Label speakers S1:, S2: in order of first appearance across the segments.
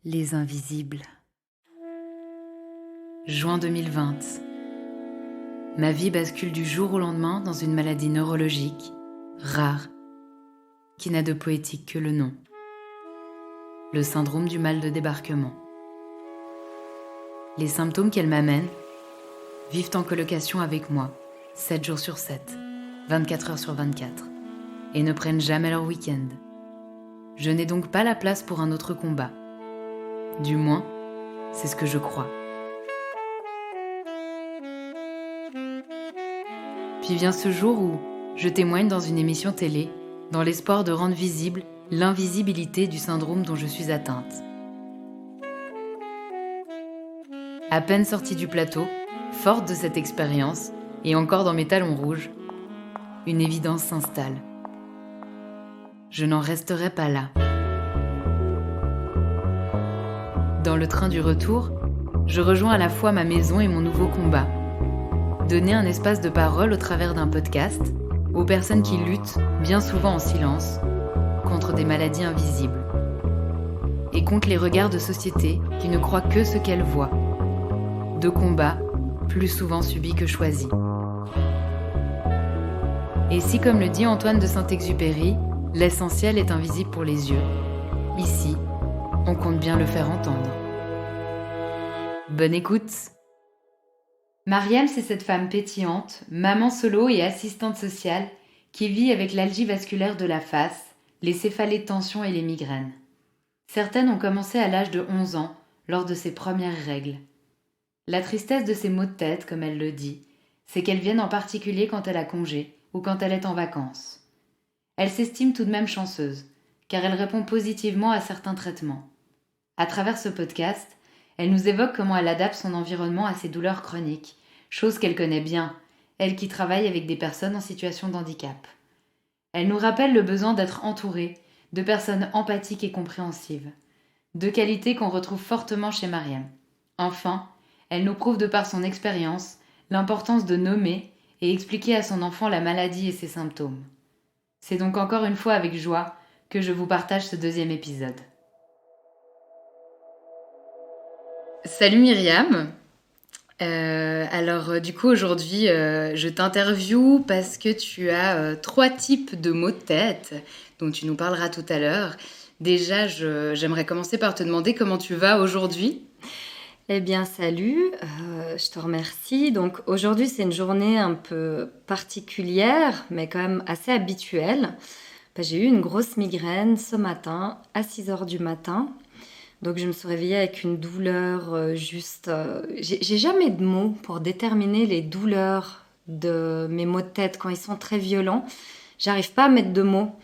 S1: Les invisibles. Juin 2020. Ma vie bascule du jour au lendemain dans une maladie neurologique, rare, qui n'a de poétique que le nom. Le syndrome du mal de débarquement. Les symptômes qu'elle m'amène vivent en colocation avec moi, 7 jours sur 7, 24 heures sur 24, et ne prennent jamais leur week-end. Je n'ai donc pas la place pour un autre combat. Du moins, c'est ce que je crois. Puis vient ce jour où je témoigne dans une émission télé, dans l'espoir de rendre visible l'invisibilité du syndrome dont je suis atteinte. À peine sortie du plateau, forte de cette expérience, et encore dans mes talons rouges, une évidence s'installe. Je n'en resterai pas là. Dans le train du retour, je rejoins à la fois ma maison et mon nouveau combat. Donner un espace de parole au travers d'un podcast aux personnes qui luttent, bien souvent en silence, contre des maladies invisibles. Et contre les regards de société qui ne croient que ce qu'elles voient. De combats plus souvent subis que choisis. Et si, comme le dit Antoine de Saint-Exupéry, l'essentiel est invisible pour les yeux, ici, on compte bien le faire entendre. Bonne écoute! Mariam, c'est cette femme pétillante, maman solo et assistante sociale qui vit avec l'algie vasculaire de la face, les céphalées de tension et les migraines. Certaines ont commencé à l'âge de 11 ans, lors de ses premières règles. La tristesse de ses maux de tête, comme elle le dit, c'est qu'elles viennent en particulier quand elle a congé ou quand elle est en vacances. Elle s'estime tout de même chanceuse, car elle répond positivement à certains traitements. À travers ce podcast, elle nous évoque comment elle adapte son environnement à ses douleurs chroniques, chose qu'elle connaît bien, elle qui travaille avec des personnes en situation de handicap. Elle nous rappelle le besoin d'être entourée de personnes empathiques et compréhensives, deux qualités qu'on retrouve fortement chez Mariam. Enfin, elle nous prouve de par son expérience l'importance de nommer et expliquer à son enfant la maladie et ses symptômes. C'est donc encore une fois avec joie que je vous partage ce deuxième épisode. Salut Myriam. Du coup aujourd'hui je t'interviewe parce que tu as 3 types de maux de tête dont tu nous parleras tout à l'heure. Déjà j'aimerais commencer par te demander comment tu vas aujourd'hui.
S2: Eh bien, salut, je te remercie. Donc aujourd'hui, c'est une journée un peu particulière, mais quand même assez habituelle. J'ai eu une grosse migraine ce matin, à 6 heures du matin. Donc je me suis réveillée avec une douleur J'ai jamais de mots pour déterminer les douleurs de mes maux de tête quand ils sont très violents. J'arrive pas à mettre de mots.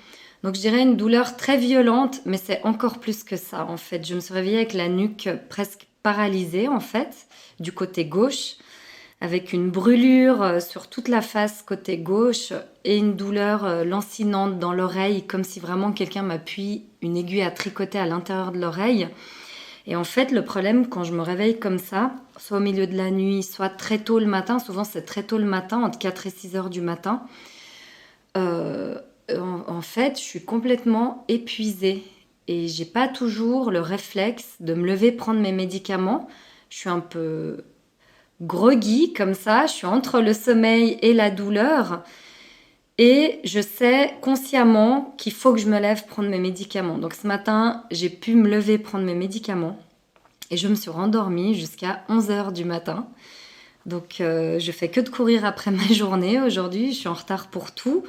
S2: Donc je dirais une douleur très violente, mais c'est encore plus que ça en fait. Je me suis réveillée avec la nuque presque paralysée en fait, du côté gauche, avec une brûlure sur toute la face côté gauche et une douleur lancinante dans l'oreille, comme si vraiment quelqu'un m'appuie une aiguille à tricoter à l'intérieur de l'oreille. Et en fait, le problème quand je me réveille comme ça, soit au milieu de la nuit, soit très tôt le matin, souvent c'est très tôt le matin, entre 4 et 6 heures du matin, en fait, je suis complètement épuisée et j'ai pas toujours le réflexe de me lever prendre mes médicaments. Je suis un peu groggy comme ça, je suis entre le sommeil et la douleur et je sais consciemment qu'il faut que je me lève prendre mes médicaments. Donc ce matin, j'ai pu me lever prendre mes médicaments et je me suis rendormie jusqu'à 11 heures du matin. Donc je fais que de courir après ma journée aujourd'hui, je suis en retard pour tout.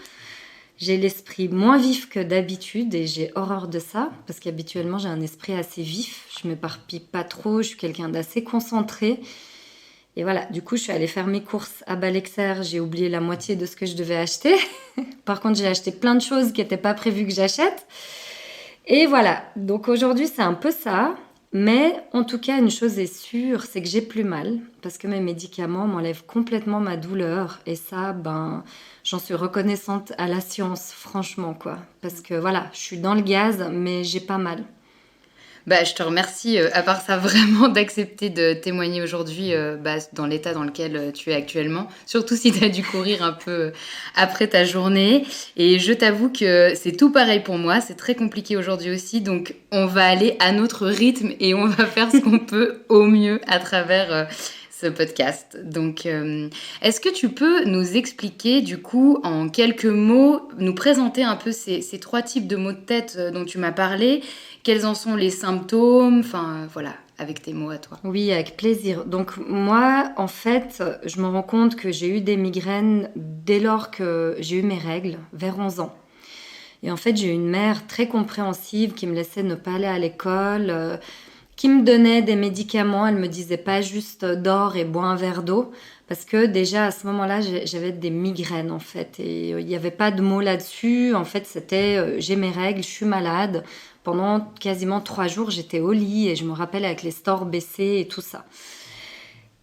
S2: J'ai l'esprit moins vif que d'habitude et j'ai horreur de ça parce qu'habituellement j'ai un esprit assez vif, je m'éparpille pas trop, je suis quelqu'un d'assez concentré. Et voilà, du coup je suis allée faire mes courses à Balexer, j'ai oublié la moitié de ce que je devais acheter. Par contre j'ai acheté plein de choses qui n'étaient pas prévues que j'achète. Et voilà, donc aujourd'hui c'est un peu ça. Mais en tout cas, une chose est sûre, c'est que j'ai plus mal parce que mes médicaments m'enlèvent complètement ma douleur. Et ça, j'en suis reconnaissante à la science, franchement, quoi. Parce que voilà, je suis dans le gaz, mais j'ai pas mal.
S1: Je te remercie, à part ça, vraiment d'accepter de témoigner aujourd'hui dans l'état dans lequel tu es actuellement. Surtout si tu as dû courir un peu après ta journée. Et je t'avoue que c'est tout pareil pour moi. C'est très compliqué aujourd'hui aussi. Donc, on va aller à notre rythme et on va faire ce qu'on peut au mieux à travers ce podcast. Donc, est-ce que tu peux nous expliquer, du coup, en quelques mots, nous présenter un peu ces 3 types de maux de tête dont tu m'as parlé? Quels en sont les symptômes? Enfin, voilà, avec tes mots à toi.
S2: Oui, avec plaisir. Donc moi, en fait, je me rends compte que j'ai eu des migraines dès lors que j'ai eu mes règles, vers 11 ans. Et en fait, j'ai eu une mère très compréhensive qui me laissait ne pas aller à l'école, qui me donnait des médicaments. Elle me disait pas juste dors et bois un verre d'eau. Parce que déjà, à ce moment-là, j'avais des migraines, en fait. Et il n'y avait pas de mots là-dessus. En fait, c'était j'ai mes règles, je suis malade. Pendant quasiment 3 jours, j'étais au lit et je me rappelle avec les stores baissés et tout ça.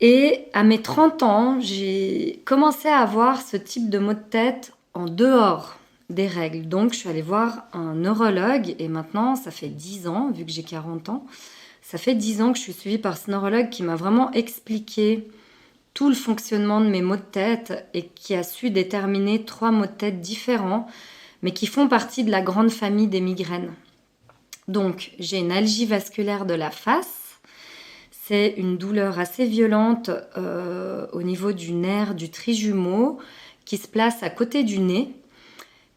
S2: Et à mes 30 ans, j'ai commencé à avoir ce type de maux de tête en dehors des règles. Donc, je suis allée voir un neurologue et maintenant, ça fait 10 ans, vu que j'ai 40 ans, ça fait 10 ans que je suis suivie par ce neurologue qui m'a vraiment expliqué tout le fonctionnement de mes maux de tête et qui a su déterminer 3 maux de tête différents, mais qui font partie de la grande famille des migraines. Donc, j'ai une algie vasculaire de la face. C'est une douleur assez violente au niveau du nerf du trijumeau qui se place à côté du nez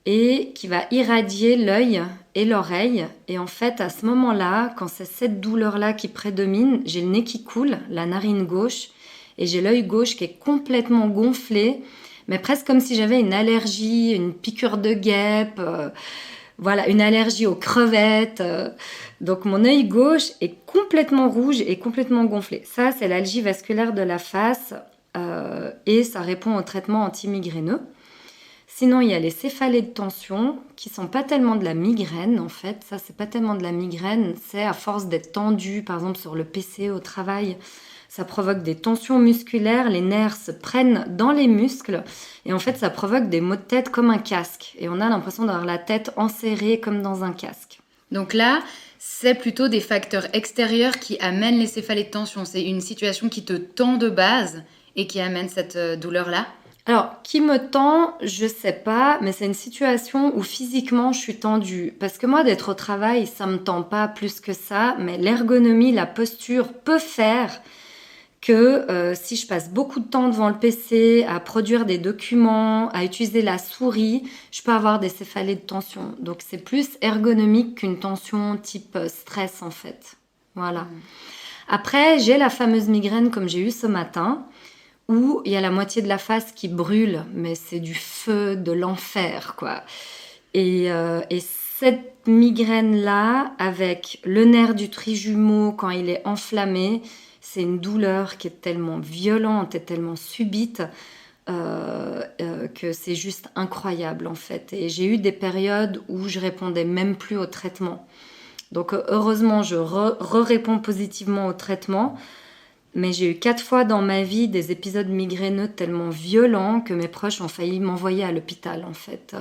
S2: et qui va irradier l'œil et l'oreille. Et en fait, à ce moment-là, quand c'est cette douleur-là qui prédomine, j'ai le nez qui coule, la narine gauche, et j'ai l'œil gauche qui est complètement gonflé, mais presque comme si j'avais une allergie, une piqûre de guêpe, voilà, une allergie aux crevettes. Donc mon œil gauche est complètement rouge et complètement gonflé. Ça, c'est l'algie vasculaire de la face et ça répond au traitement antimigraineux. Sinon, il y a les céphalées de tension qui sont pas tellement de la migraine en fait. Ça, c'est pas tellement de la migraine, c'est à force d'être tendu, par exemple sur le PC au travail. Ça provoque des tensions musculaires, les nerfs se prennent dans les muscles et en fait ça provoque des maux de tête comme un casque et on a l'impression d'avoir la tête enserrée comme dans un casque.
S1: Donc là, c'est plutôt des facteurs extérieurs qui amènent les céphalées de tension. C'est une situation qui te tend de base et qui amène cette douleur-là?
S2: Alors, qui me tend, je sais pas, mais c'est une situation où physiquement je suis tendue. Parce que moi, d'être au travail, ça me tend pas plus que ça, mais l'ergonomie, la posture peut faire que si je passe beaucoup de temps devant le PC, à produire des documents, à utiliser la souris, je peux avoir des céphalées de tension. Donc c'est plus ergonomique qu'une tension type stress en fait. Voilà. Après, j'ai la fameuse migraine comme j'ai eu ce matin, où il y a la moitié de la face qui brûle, mais c'est du feu, de l'enfer, quoi. Et cette migraine-là, avec le nerf du trijumeau quand il est enflammé, c'est une douleur qui est tellement violente et tellement subite que c'est juste incroyable en fait. Et j'ai eu des périodes où je répondais même plus au traitement. Donc heureusement, je réponds positivement au traitement. Mais j'ai eu 4 fois dans ma vie des épisodes migraineux tellement violents que mes proches ont failli m'envoyer à l'hôpital en fait.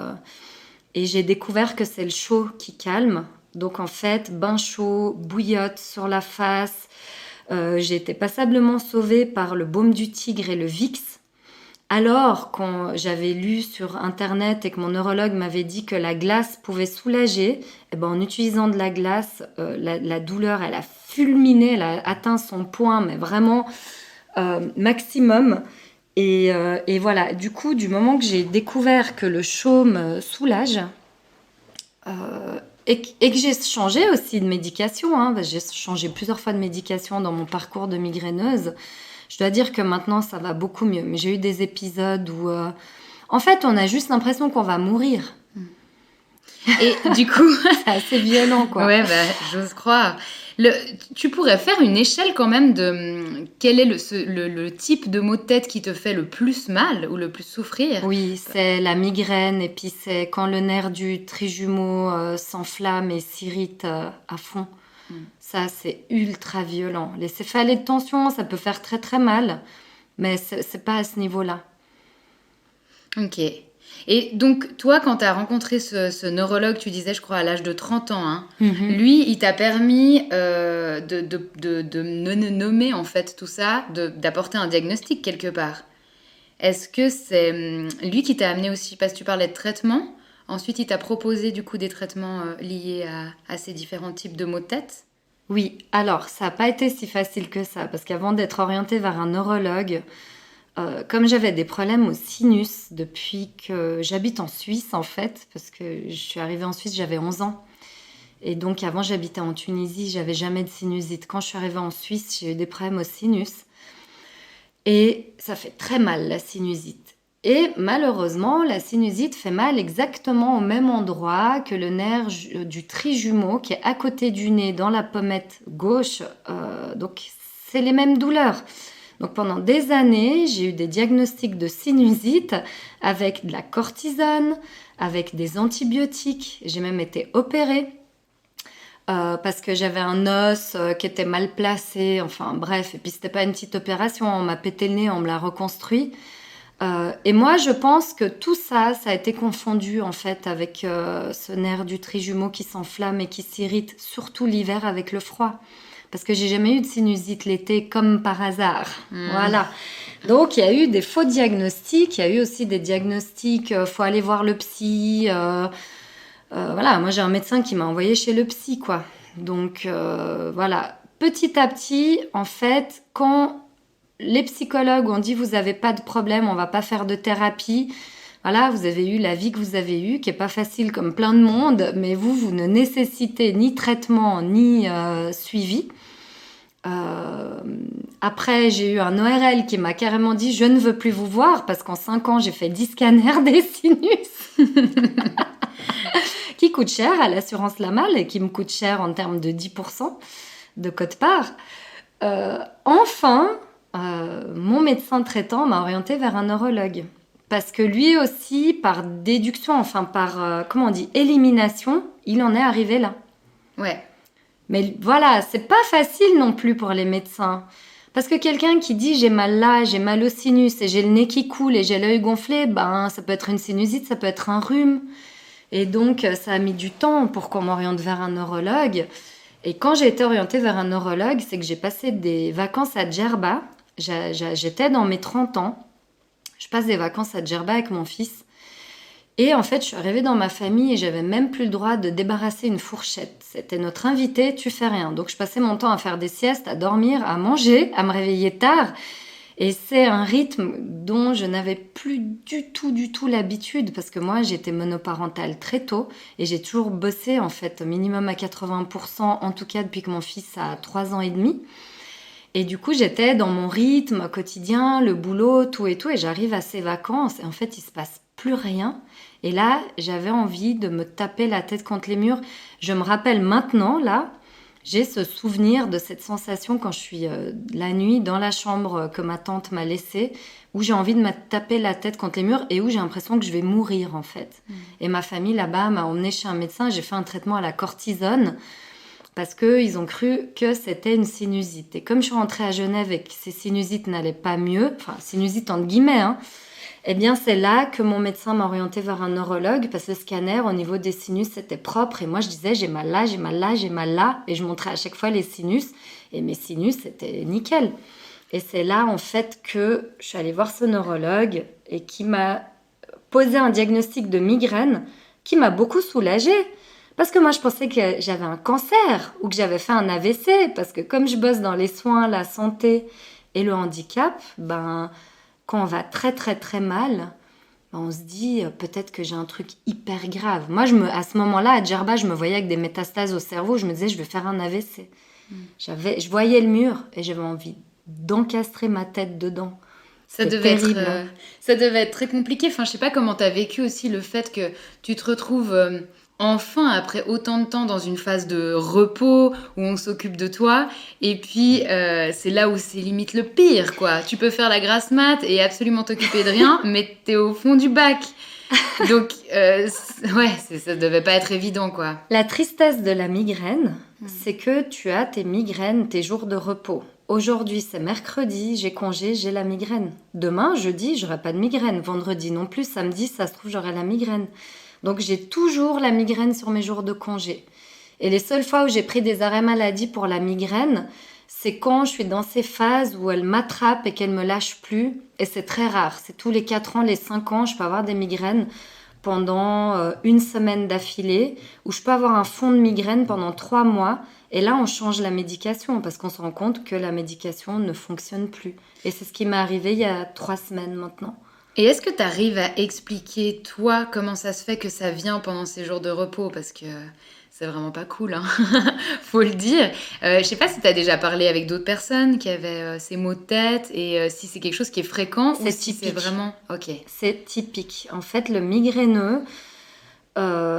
S2: Et j'ai découvert que c'est le chaud qui calme. Donc en fait, bain chaud, bouillotte sur la face. J'ai été passablement sauvée par le baume du tigre et le Vicks. Alors, quand j'avais lu sur Internet et que mon neurologue m'avait dit que la glace pouvait soulager, eh ben, en utilisant de la glace, la douleur, elle a fulminé, elle a atteint son point, mais vraiment maximum. Et voilà, du coup, du moment que j'ai découvert que le chaud me soulage, et que j'ai changé aussi de médication, hein, j'ai changé plusieurs fois de médication dans mon parcours de migraineuse, je dois dire que maintenant ça va beaucoup mieux. Mais j'ai eu des épisodes où en fait on a juste l'impression qu'on va mourir.
S1: Et du coup,
S2: c'est assez violent quoi.
S1: Ouais, j'ose croire. Tu pourrais faire une échelle quand même de quel est le type de maux de tête qui te fait le plus mal ou le plus souffrir?
S2: Oui, c'est la migraine et puis c'est quand le nerf du trijumeau s'enflamme et s'irrite à fond. Ça, c'est ultra violent. Les céphalées de tension, ça peut faire très très mal, mais c'est pas à ce niveau-là.
S1: Ok. Et donc, toi, quand tu as rencontré ce neurologue, tu disais, je crois, à l'âge de 30 ans, hein,
S2: Mhm.
S1: lui, il t'a permis de nommer, en fait, tout ça, d'apporter un diagnostic quelque part. Est-ce que c'est lui qui t'a amené aussi, parce que tu parlais de traitement, ensuite il t'a proposé du coup des traitements liés à ces différents types de maux de tête?
S2: Oui, alors ça n'a pas été si facile que ça, parce qu'avant d'être orientée vers un neurologue, comme j'avais des problèmes au sinus depuis que j'habite en Suisse en fait, parce que je suis arrivée en Suisse, j'avais 11 ans. Et donc avant j'habitais en Tunisie, j'avais jamais de sinusite. Quand je suis arrivée en Suisse, j'ai eu des problèmes au sinus. Et ça fait très mal la sinusite. Et malheureusement, la sinusite fait mal exactement au même endroit que le nerf du trijumeau qui est à côté du nez dans la pommette gauche. Donc c'est les mêmes douleurs. Donc pendant des années, j'ai eu des diagnostics de sinusite avec de la cortisone, avec des antibiotiques. J'ai même été opérée. Parce que j'avais un os qui était mal placé, enfin bref, et puis c'était pas une petite opération, on m'a pété le nez, on me l'a reconstruit. Et moi, je pense que tout ça, ça a été confondu en fait avec ce nerf du trijumeau qui s'enflamme et qui s'irrite, surtout l'hiver avec le froid. Parce que j'ai jamais eu de sinusite l'été comme par hasard. Voilà. Donc il y a eu des faux diagnostics, il y a eu aussi des diagnostics, faut aller voir le psy. Voilà, moi j'ai un médecin qui m'a envoyé chez le psy, quoi. Donc voilà, petit à petit, en fait, quand les psychologues ont dit vous n'avez pas de problème, on va pas faire de thérapie. Voilà, vous avez eu la vie que vous avez eue, qui est pas facile comme plein de monde, mais vous ne nécessitez ni traitement ni suivi. Après, j'ai eu un ORL qui m'a carrément dit je ne veux plus vous voir parce qu'en 5 ans, j'ai fait 10 scanners des sinus. Qui coûte cher à l'assurance Lamal et qui me coûte cher en termes de 10% de quote-part. Enfin, mon médecin traitant m'a orientée vers un neurologue. Parce que lui aussi, par déduction, enfin par, comment on dit, élimination, il en est arrivé là.
S1: Ouais.
S2: Mais voilà, c'est pas facile non plus pour les médecins. Parce que quelqu'un qui dit j'ai mal là, j'ai mal au sinus et j'ai le nez qui coule et j'ai l'œil gonflé, ben ça peut être une sinusite, ça peut être un rhume. Et donc, ça a mis du temps pour qu'on m'oriente vers un neurologue. Et quand j'ai été orientée vers un neurologue, c'est que j'ai passé des vacances à Djerba. J'étais dans mes 30 ans. Je passe des vacances à Djerba avec mon fils. Et en fait, je suis arrivée dans ma famille et j'avais même plus le droit de débarrasser une fourchette. C'était notre invité, tu fais rien. Donc, je passais mon temps à faire des siestes, à dormir, à manger, à me réveiller tard. Et c'est un rythme dont je n'avais plus du tout l'habitude parce que moi, j'étais monoparentale très tôt et j'ai toujours bossé en fait minimum à 80%, en tout cas depuis que mon fils a 3 ans et demi. Et du coup, j'étais dans mon rythme quotidien, le boulot, tout et tout. Et j'arrive à ces vacances et en fait, il se passe plus rien. Et là, j'avais envie de me taper la tête contre les murs. Je me rappelle maintenant, là, j'ai ce souvenir de cette sensation quand je suis la nuit dans la chambre que ma tante m'a laissée, où j'ai envie de me taper la tête contre les murs et où j'ai l'impression que je vais mourir en fait. Et ma famille là-bas m'a emmenée chez un médecin, j'ai fait un traitement à la cortisone parce qu'ils ont cru que c'était une sinusite. Et comme je suis rentrée à Genève et que ces sinusites n'allaient pas mieux, enfin sinusite entre guillemets, hein, eh bien, c'est là que mon médecin m'a orientée vers un neurologue parce que le scanner, au niveau des sinus, c'était propre. Et moi, je disais, j'ai mal là, j'ai mal là, j'ai mal là. Et je montrais à chaque fois les sinus. Et mes sinus, c'était nickel. Et c'est là, en fait, que je suis allée voir ce neurologue et qui m'a posé un diagnostic de migraine qui m'a beaucoup soulagée. Parce que moi, je pensais que j'avais un cancer ou que j'avais fait un AVC. Parce que comme je bosse dans les soins, la santé et le handicap, ben... Quand on va très mal, on se dit peut-être que j'ai un truc hyper grave. Moi, à ce moment-là, à Djerba, je me voyais avec des métastases au cerveau. Je me disais, je vais faire un AVC. Je voyais le mur et j'avais envie d'encastrer ma tête dedans.
S1: Ça devait être très compliqué. Enfin, je sais pas comment tu as vécu aussi le fait que tu te retrouves enfin, après autant de temps, dans une phase de repos où on s'occupe de toi. Et puis, c'est là où c'est limite le pire, quoi. Tu peux faire la grasse mat et absolument t'occuper de rien, mais t'es au fond du bac. Donc, ça devait pas être évident, quoi.
S2: La tristesse de la migraine, c'est que tu as tes migraines, tes jours de repos. aujourd'hui c'est mercredi, j'ai congé, j'ai la migraine. Demain, jeudi, j'aurai pas de migraine. Vendredi non plus, samedi, ça se trouve, j'aurai la migraine. Donc j'ai toujours la migraine sur mes jours de congé. Et les seules fois où j'ai pris des arrêts maladie pour la migraine, c'est quand je suis dans ces phases où elle m'attrape et qu'elle me lâche plus. Et c'est très rare. C'est tous les 4 ans, les 5 ans, je peux avoir des migraines pendant une semaine d'affilée, ou je peux avoir un fond de migraine pendant 3 mois. Et là, on change la médication parce qu'on se rend compte que la médication ne fonctionne plus. Et c'est ce qui m'est arrivé il y a 3 semaines maintenant.
S1: Et est-ce que tu arrives à expliquer, toi, comment ça se fait que ça vient pendant ces jours de repos? Parce que c'est vraiment pas cool, hein. Faut le dire. Je sais pas si tu as déjà parlé avec d'autres personnes qui avaient ces maux de tête et si c'est quelque chose qui est fréquent ou
S2: C'est
S1: si c'est
S2: typique.
S1: vraiment... Ok.
S2: C'est typique. En fait, le migraineux,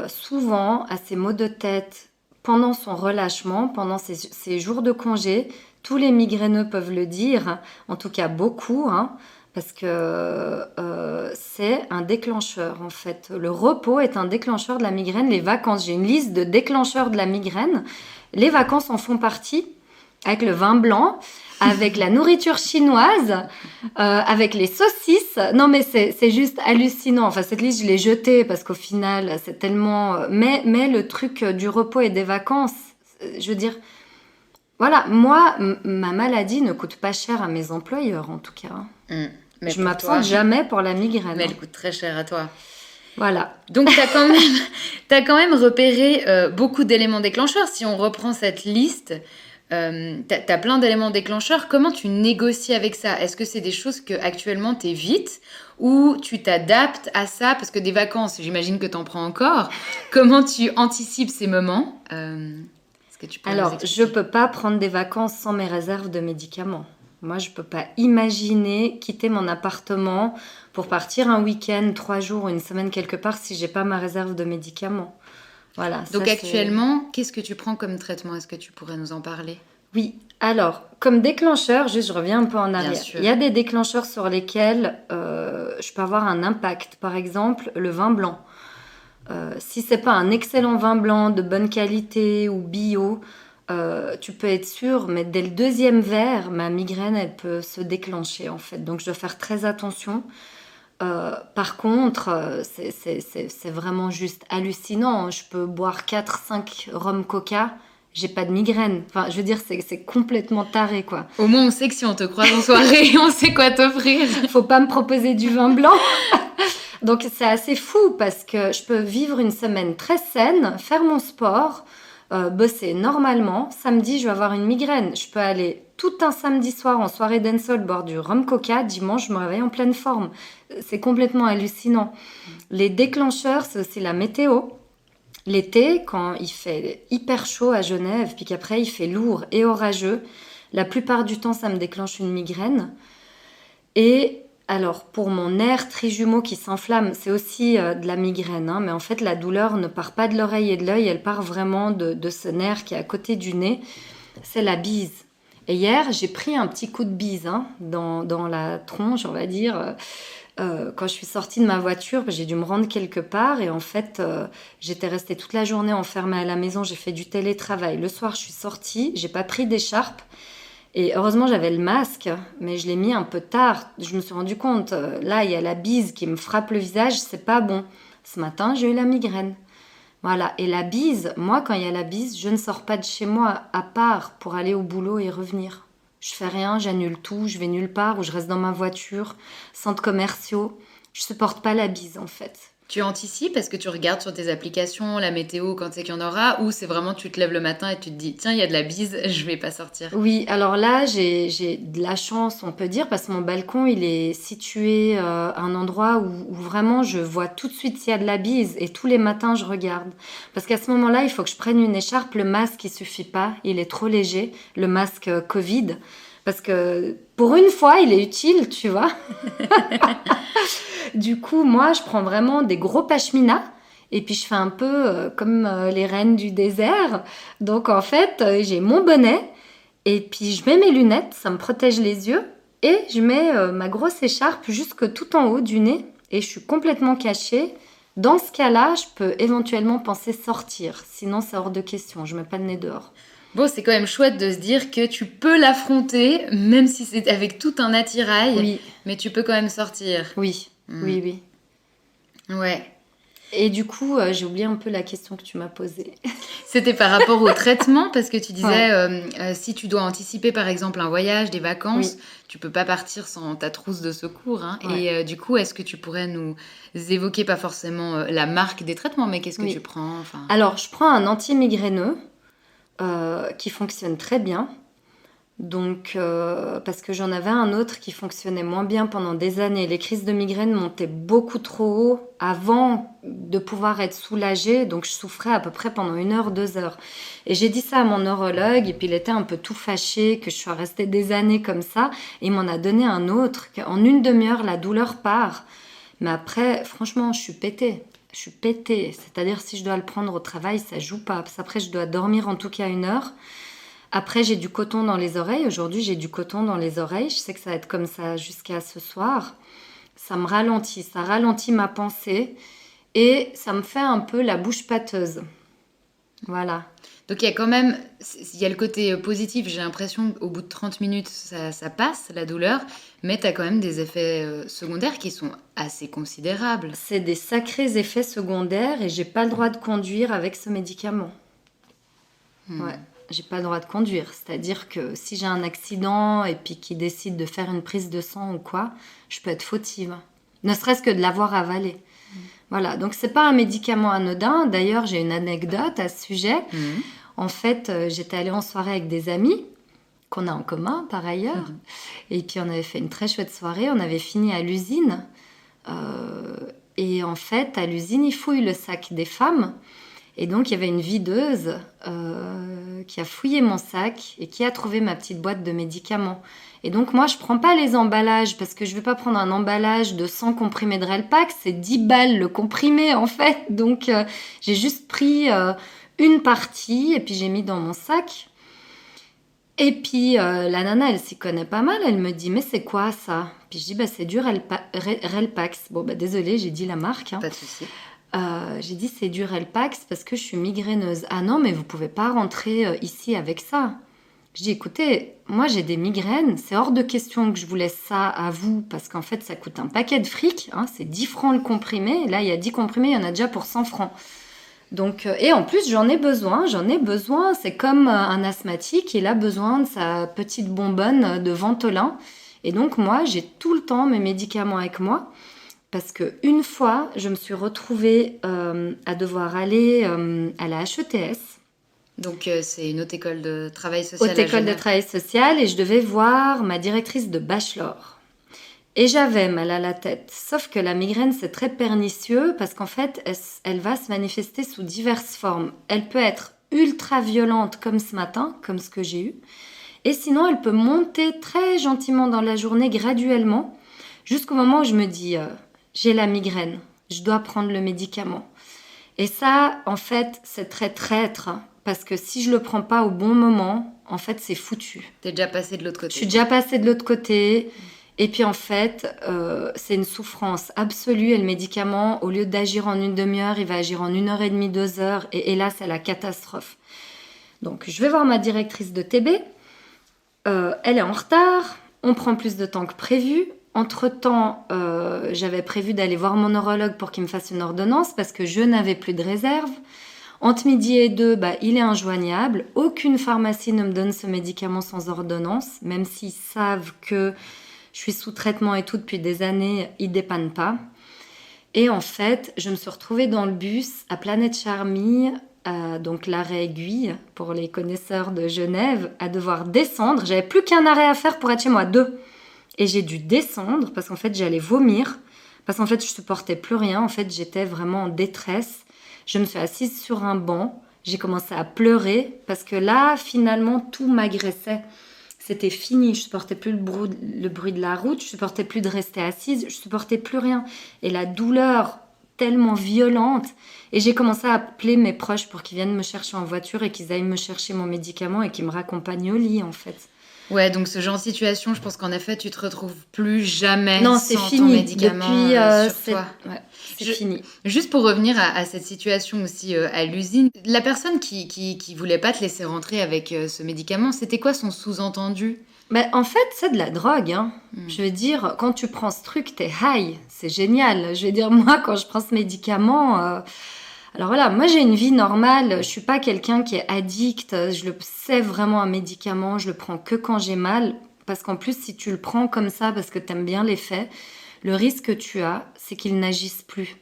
S2: souvent, a ses maux de tête pendant son relâchement, pendant ses jours de congé. Tous les migraineux peuvent le dire, en tout cas beaucoup, hein, parce que c'est un déclencheur, en fait. Le repos est un déclencheur de la migraine. Les vacances, j'ai une liste de déclencheurs de la migraine. Les vacances en font partie, avec le vin blanc, avec la nourriture chinoise, avec les saucisses. Non, mais c'est juste hallucinant. Enfin, cette liste, je l'ai jetée parce qu'au final, c'est tellement... Mais le truc du repos et des vacances, je veux dire... Voilà, moi, ma maladie ne coûte pas cher à mes employeurs, en tout cas.
S1: Mais
S2: Je
S1: pour
S2: m'absente
S1: toi,
S2: jamais pour la migraine.
S1: mais elle coûte très cher à toi.
S2: Voilà.
S1: Donc, t'as quand même repéré beaucoup d'éléments déclencheurs. Si on reprend cette liste, t'as plein d'éléments déclencheurs. Comment tu négocies avec ça? Est-ce que c'est des choses que actuellement t'évites ou tu t'adaptes à ça? Parce que des vacances, j'imagine que t'en prends encore. Comment tu anticipes ces moments? Est-ce que tu peux nous
S2: Alors,
S1: expliquer?
S2: je peux pas prendre des vacances sans mes réserves de médicaments. Moi, je peux pas imaginer quitter mon appartement pour partir un week-end, 3 jours, une semaine quelque part si j'ai pas ma réserve de médicaments. Voilà.
S1: Donc
S2: ça,
S1: actuellement, qu'est-ce que tu prends comme traitement? Est-ce que tu pourrais nous en parler?
S2: Oui. Alors, comme déclencheur, juste je reviens un peu en arrière.
S1: sûr.
S2: Il y a des déclencheurs sur lesquels je peux avoir un impact. Par exemple, le vin blanc. Si c'est pas un excellent vin blanc de bonne qualité ou bio, tu peux être sûr, mais dès le 2e verre, ma migraine, elle peut se déclencher en fait. Donc je dois faire très attention. Par contre, c'est vraiment juste hallucinant. Je peux boire 4-5 rhum coca, j'ai pas de migraine. Enfin, je veux dire, c'est complètement taré, quoi.
S1: Au moins, on sait que si on te croise en soirée, on sait quoi t'offrir.
S2: Faut pas me proposer du vin blanc. Donc c'est assez fou parce que je peux vivre une semaine très saine, faire mon sport, bosser normalement. Samedi, je vais avoir une migraine. Je peux aller tout un samedi soir en soirée dancehall, boire du rhum coca. Dimanche, je me réveille en pleine forme. C'est complètement hallucinant. Les déclencheurs, c'est aussi la météo. L'été, quand il fait hyper chaud à Genève, puis qu'après il fait lourd et orageux, la plupart du temps, ça me déclenche une migraine. Et alors, pour mon nerf trijumeau qui s'enflamme, c'est aussi de la migraine, hein, mais en fait, la douleur ne part pas de l'oreille et de l'œil, elle part vraiment de ce nerf qui est à côté du nez. C'est la bise. Et hier, j'ai pris un petit coup de bise dans la tronche, on va dire. Quand je suis sortie de ma voiture, j'ai dû me rendre quelque part et en fait, j'étais restée toute la journée enfermée à la maison. J'ai fait du télétravail. Le soir, je suis sortie, j'ai pas pris d'écharpe. Et heureusement, j'avais le masque, mais je l'ai mis un peu tard. Je me suis rendu compte, là, il y a la bise qui me frappe le visage, c'est pas bon. Ce matin, j'ai eu la migraine. Voilà. Et la bise, moi, quand il y a la bise, je ne sors pas de chez moi, à part pour aller au boulot et revenir. Je fais rien, j'annule tout, je vais nulle part, ou je reste dans ma voiture, centres commerciaux. Je supporte pas la bise, en fait.
S1: Tu anticipes? Est-ce que tu regardes sur tes applications la météo quand c'est qu'il y en aura? Ou c'est vraiment tu te lèves le matin et tu te dis tiens, il y a de la bise, je vais pas sortir?
S2: Oui, alors là, j'ai de la chance, on peut dire, parce que mon balcon, il est situé à un endroit où vraiment je vois tout de suite s'il y a de la bise et tous les matins, je regarde. Parce qu'à ce moment-là, il faut que je prenne une écharpe. Le masque, il suffit pas, il est trop léger, le masque Covid. Parce que pour une fois, il est utile, tu vois. Du coup, moi, je prends vraiment des gros pashminas. Et puis, je fais un peu comme les reines du désert. Donc, en fait, j'ai mon bonnet. Et puis, je mets mes lunettes. Ça me protège les yeux. Et je mets ma grosse écharpe jusque tout en haut du nez. Et je suis complètement cachée. Dans ce cas-là, je peux éventuellement penser sortir. Sinon, c'est hors de question. Je mets pas le nez dehors.
S1: Bon, c'est quand même chouette de se dire que tu peux l'affronter, même si c'est avec tout un attirail,
S2: Oui,
S1: mais tu peux quand même sortir.
S2: oui, oui, oui.
S1: Ouais.
S2: Et du coup, j'ai oublié un peu la question que tu m'as posée.
S1: C'était par rapport au traitement, parce que tu disais,
S2: Ouais.
S1: si tu dois anticiper par exemple un voyage, des vacances,
S2: Oui.
S1: tu peux pas partir sans ta trousse de secours, hein.
S2: Ouais.
S1: Et du coup, est-ce que tu pourrais nous évoquer, pas forcément la marque des traitements, mais qu'est-ce que
S2: Oui.
S1: tu prends, enfin...
S2: Alors, je prends un anti-migraineux qui fonctionne très bien. Donc, parce que j'en avais un autre qui fonctionnait moins bien pendant des années. Les crises de migraine montaient beaucoup trop haut avant de pouvoir être soulagée. Donc, je souffrais à peu près pendant 1 heure, 2 heures. Et j'ai dit ça à mon neurologue. Et puis, il était un peu tout fâché que je sois restée des années comme ça. Et il m'en a donné un autre. En 1 demi-heure, la douleur part. Mais après, franchement, je suis pétée. Je suis pétée. C'est-à-dire, si je dois le prendre au travail, ça joue pas. Parce qu'après, je dois dormir en tout cas 1 heure. Après, j'ai du coton dans les oreilles. Aujourd'hui, j'ai du coton dans les oreilles. Je sais que ça va être comme ça jusqu'à ce soir. Ça me ralentit. Ça ralentit ma pensée. Et ça me fait un peu la bouche pâteuse. Voilà.
S1: Donc il y a quand même, il y a le côté positif, j'ai l'impression qu'au bout de 30 minutes, ça passe, la douleur, mais tu as quand même des effets secondaires qui sont assez considérables.
S2: C'est des sacrés effets secondaires et j'ai pas le droit de conduire avec ce médicament. Ouais. J'ai pas le droit de conduire. C'est-à-dire que si j'ai un accident et puis qu'ils décident de faire une prise de sang ou quoi, je peux être fautive. Ne serait-ce que de l'avoir avalé. Voilà, donc c'est pas un médicament anodin. D'ailleurs, j'ai une anecdote à ce sujet. En fait, j'étais allée en soirée avec des amis qu'on a en commun par ailleurs. Et puis on avait fait une très chouette soirée. On avait fini à l'usine. Et en fait, à l'usine, ils fouillent le sac des femmes. Et donc, il y avait une videuse qui a fouillé mon sac et qui a trouvé ma petite boîte de médicaments. Et donc, moi, je prends pas les emballages parce que je vais pas prendre un emballage de 100 comprimés de Relpac. C'est 10 balles le comprimé, en fait. Donc, j'ai juste pris une partie et puis j'ai mis dans mon sac. Et puis, la nana, elle s'y connaît pas mal. Elle me dit, mais c'est quoi ça? Puis je dis, bah, c'est du Relpax. Bon, bah, désolée, j'ai dit la marque. Hein.
S1: Pas de souci.
S2: J'ai dit c'est du Relpax parce que je suis migraineuse. Ah non, mais vous pouvez pas rentrer ici avec ça. Je dis écoutez, moi j'ai des migraines, c'est hors de question que je vous laisse ça à vous parce qu'en fait ça coûte un paquet de fric, hein, c'est 10 francs le comprimé. Là il y a 10 comprimés, il y en a déjà pour 100 francs. Donc, et en plus j'en ai besoin. C'est comme un asthmatique, il a besoin de sa petite bonbonne de Ventolin. Et donc moi j'ai tout le temps mes médicaments avec moi. Parce qu'une fois, je me suis retrouvée à devoir aller à la HETS.
S1: Donc c'est une haute école de travail social.
S2: Haute école de travail social, et je devais voir ma directrice de bachelor. Et j'avais mal à la tête. Sauf que la migraine, c'est très pernicieux parce qu'en fait, elle va se manifester sous diverses formes. Elle peut être ultra violente comme ce matin, comme ce que j'ai eu. Et sinon, elle peut monter très gentiment dans la journée, graduellement, jusqu'au moment où je me dis... j'ai la migraine, je dois prendre le médicament. Et ça, en fait, c'est très traître, hein, parce que si je le prends pas au bon moment, en fait, c'est foutu.
S1: T'es déjà passé de l'autre côté.
S2: Je suis déjà passée de l'autre côté, et puis en fait, c'est une souffrance absolue, et le médicament, au lieu d'agir en 1 demi-heure, il va agir en 1 heure et demie, 2 heures, et là, c'est la catastrophe. Donc, je vais voir ma directrice de TB, elle est en retard, on prend plus de temps que prévu. Entre-temps, j'avais prévu d'aller voir mon neurologue pour qu'il me fasse une ordonnance parce que je n'avais plus de réserve. Entre midi et 2, bah, il est injoignable. Aucune pharmacie ne me donne ce médicament sans ordonnance, même s'ils savent que je suis sous traitement et tout depuis des années, ils dépannent pas. Et en fait, je me suis retrouvée dans le bus à Planète Charmille, donc l'arrêt Aiguille, pour les connaisseurs de Genève, à devoir descendre. J'avais plus qu'un arrêt à faire pour être chez moi, 2. Et j'ai dû descendre parce qu'en fait, j'allais vomir. Parce qu'en fait, je supportais plus rien. En fait, j'étais vraiment en détresse. Je me suis assise sur un banc. J'ai commencé à pleurer parce que là, finalement, tout m'agressait. C'était fini. Je supportais plus le bruit de la route. Je supportais plus de rester assise. Je supportais plus rien. Et la douleur tellement violente. Et j'ai commencé à appeler mes proches pour qu'ils viennent me chercher en voiture et qu'ils aillent me chercher mon médicament et qu'ils me raccompagnent au lit, en fait.
S1: Ouais, donc ce genre de situation, je pense qu'en effet, tu te retrouves plus jamais
S2: Non, c'est
S1: sans ton
S2: fini.
S1: médicament
S2: Depuis,
S1: sur toi.
S2: c'est
S1: Je-
S2: fini.
S1: Juste pour revenir à cette situation aussi à l'usine, la personne qui voulait pas te laisser rentrer avec ce médicament, c'était quoi son sous-entendu?
S2: Mais en fait, c'est de la drogue, hein.
S1: Hmm.
S2: Je veux dire, quand tu prends ce truc, t'es high. C'est génial. Je veux dire, moi, quand je prends ce médicament, alors voilà, moi j'ai une vie normale. Je suis pas quelqu'un qui est addict. Je le sais vraiment un médicament. Je le prends que quand j'ai mal. Parce qu'en plus, si tu le prends comme ça, parce que t'aimes bien l'effet, le risque que tu as, c'est qu'il n'agisse plus.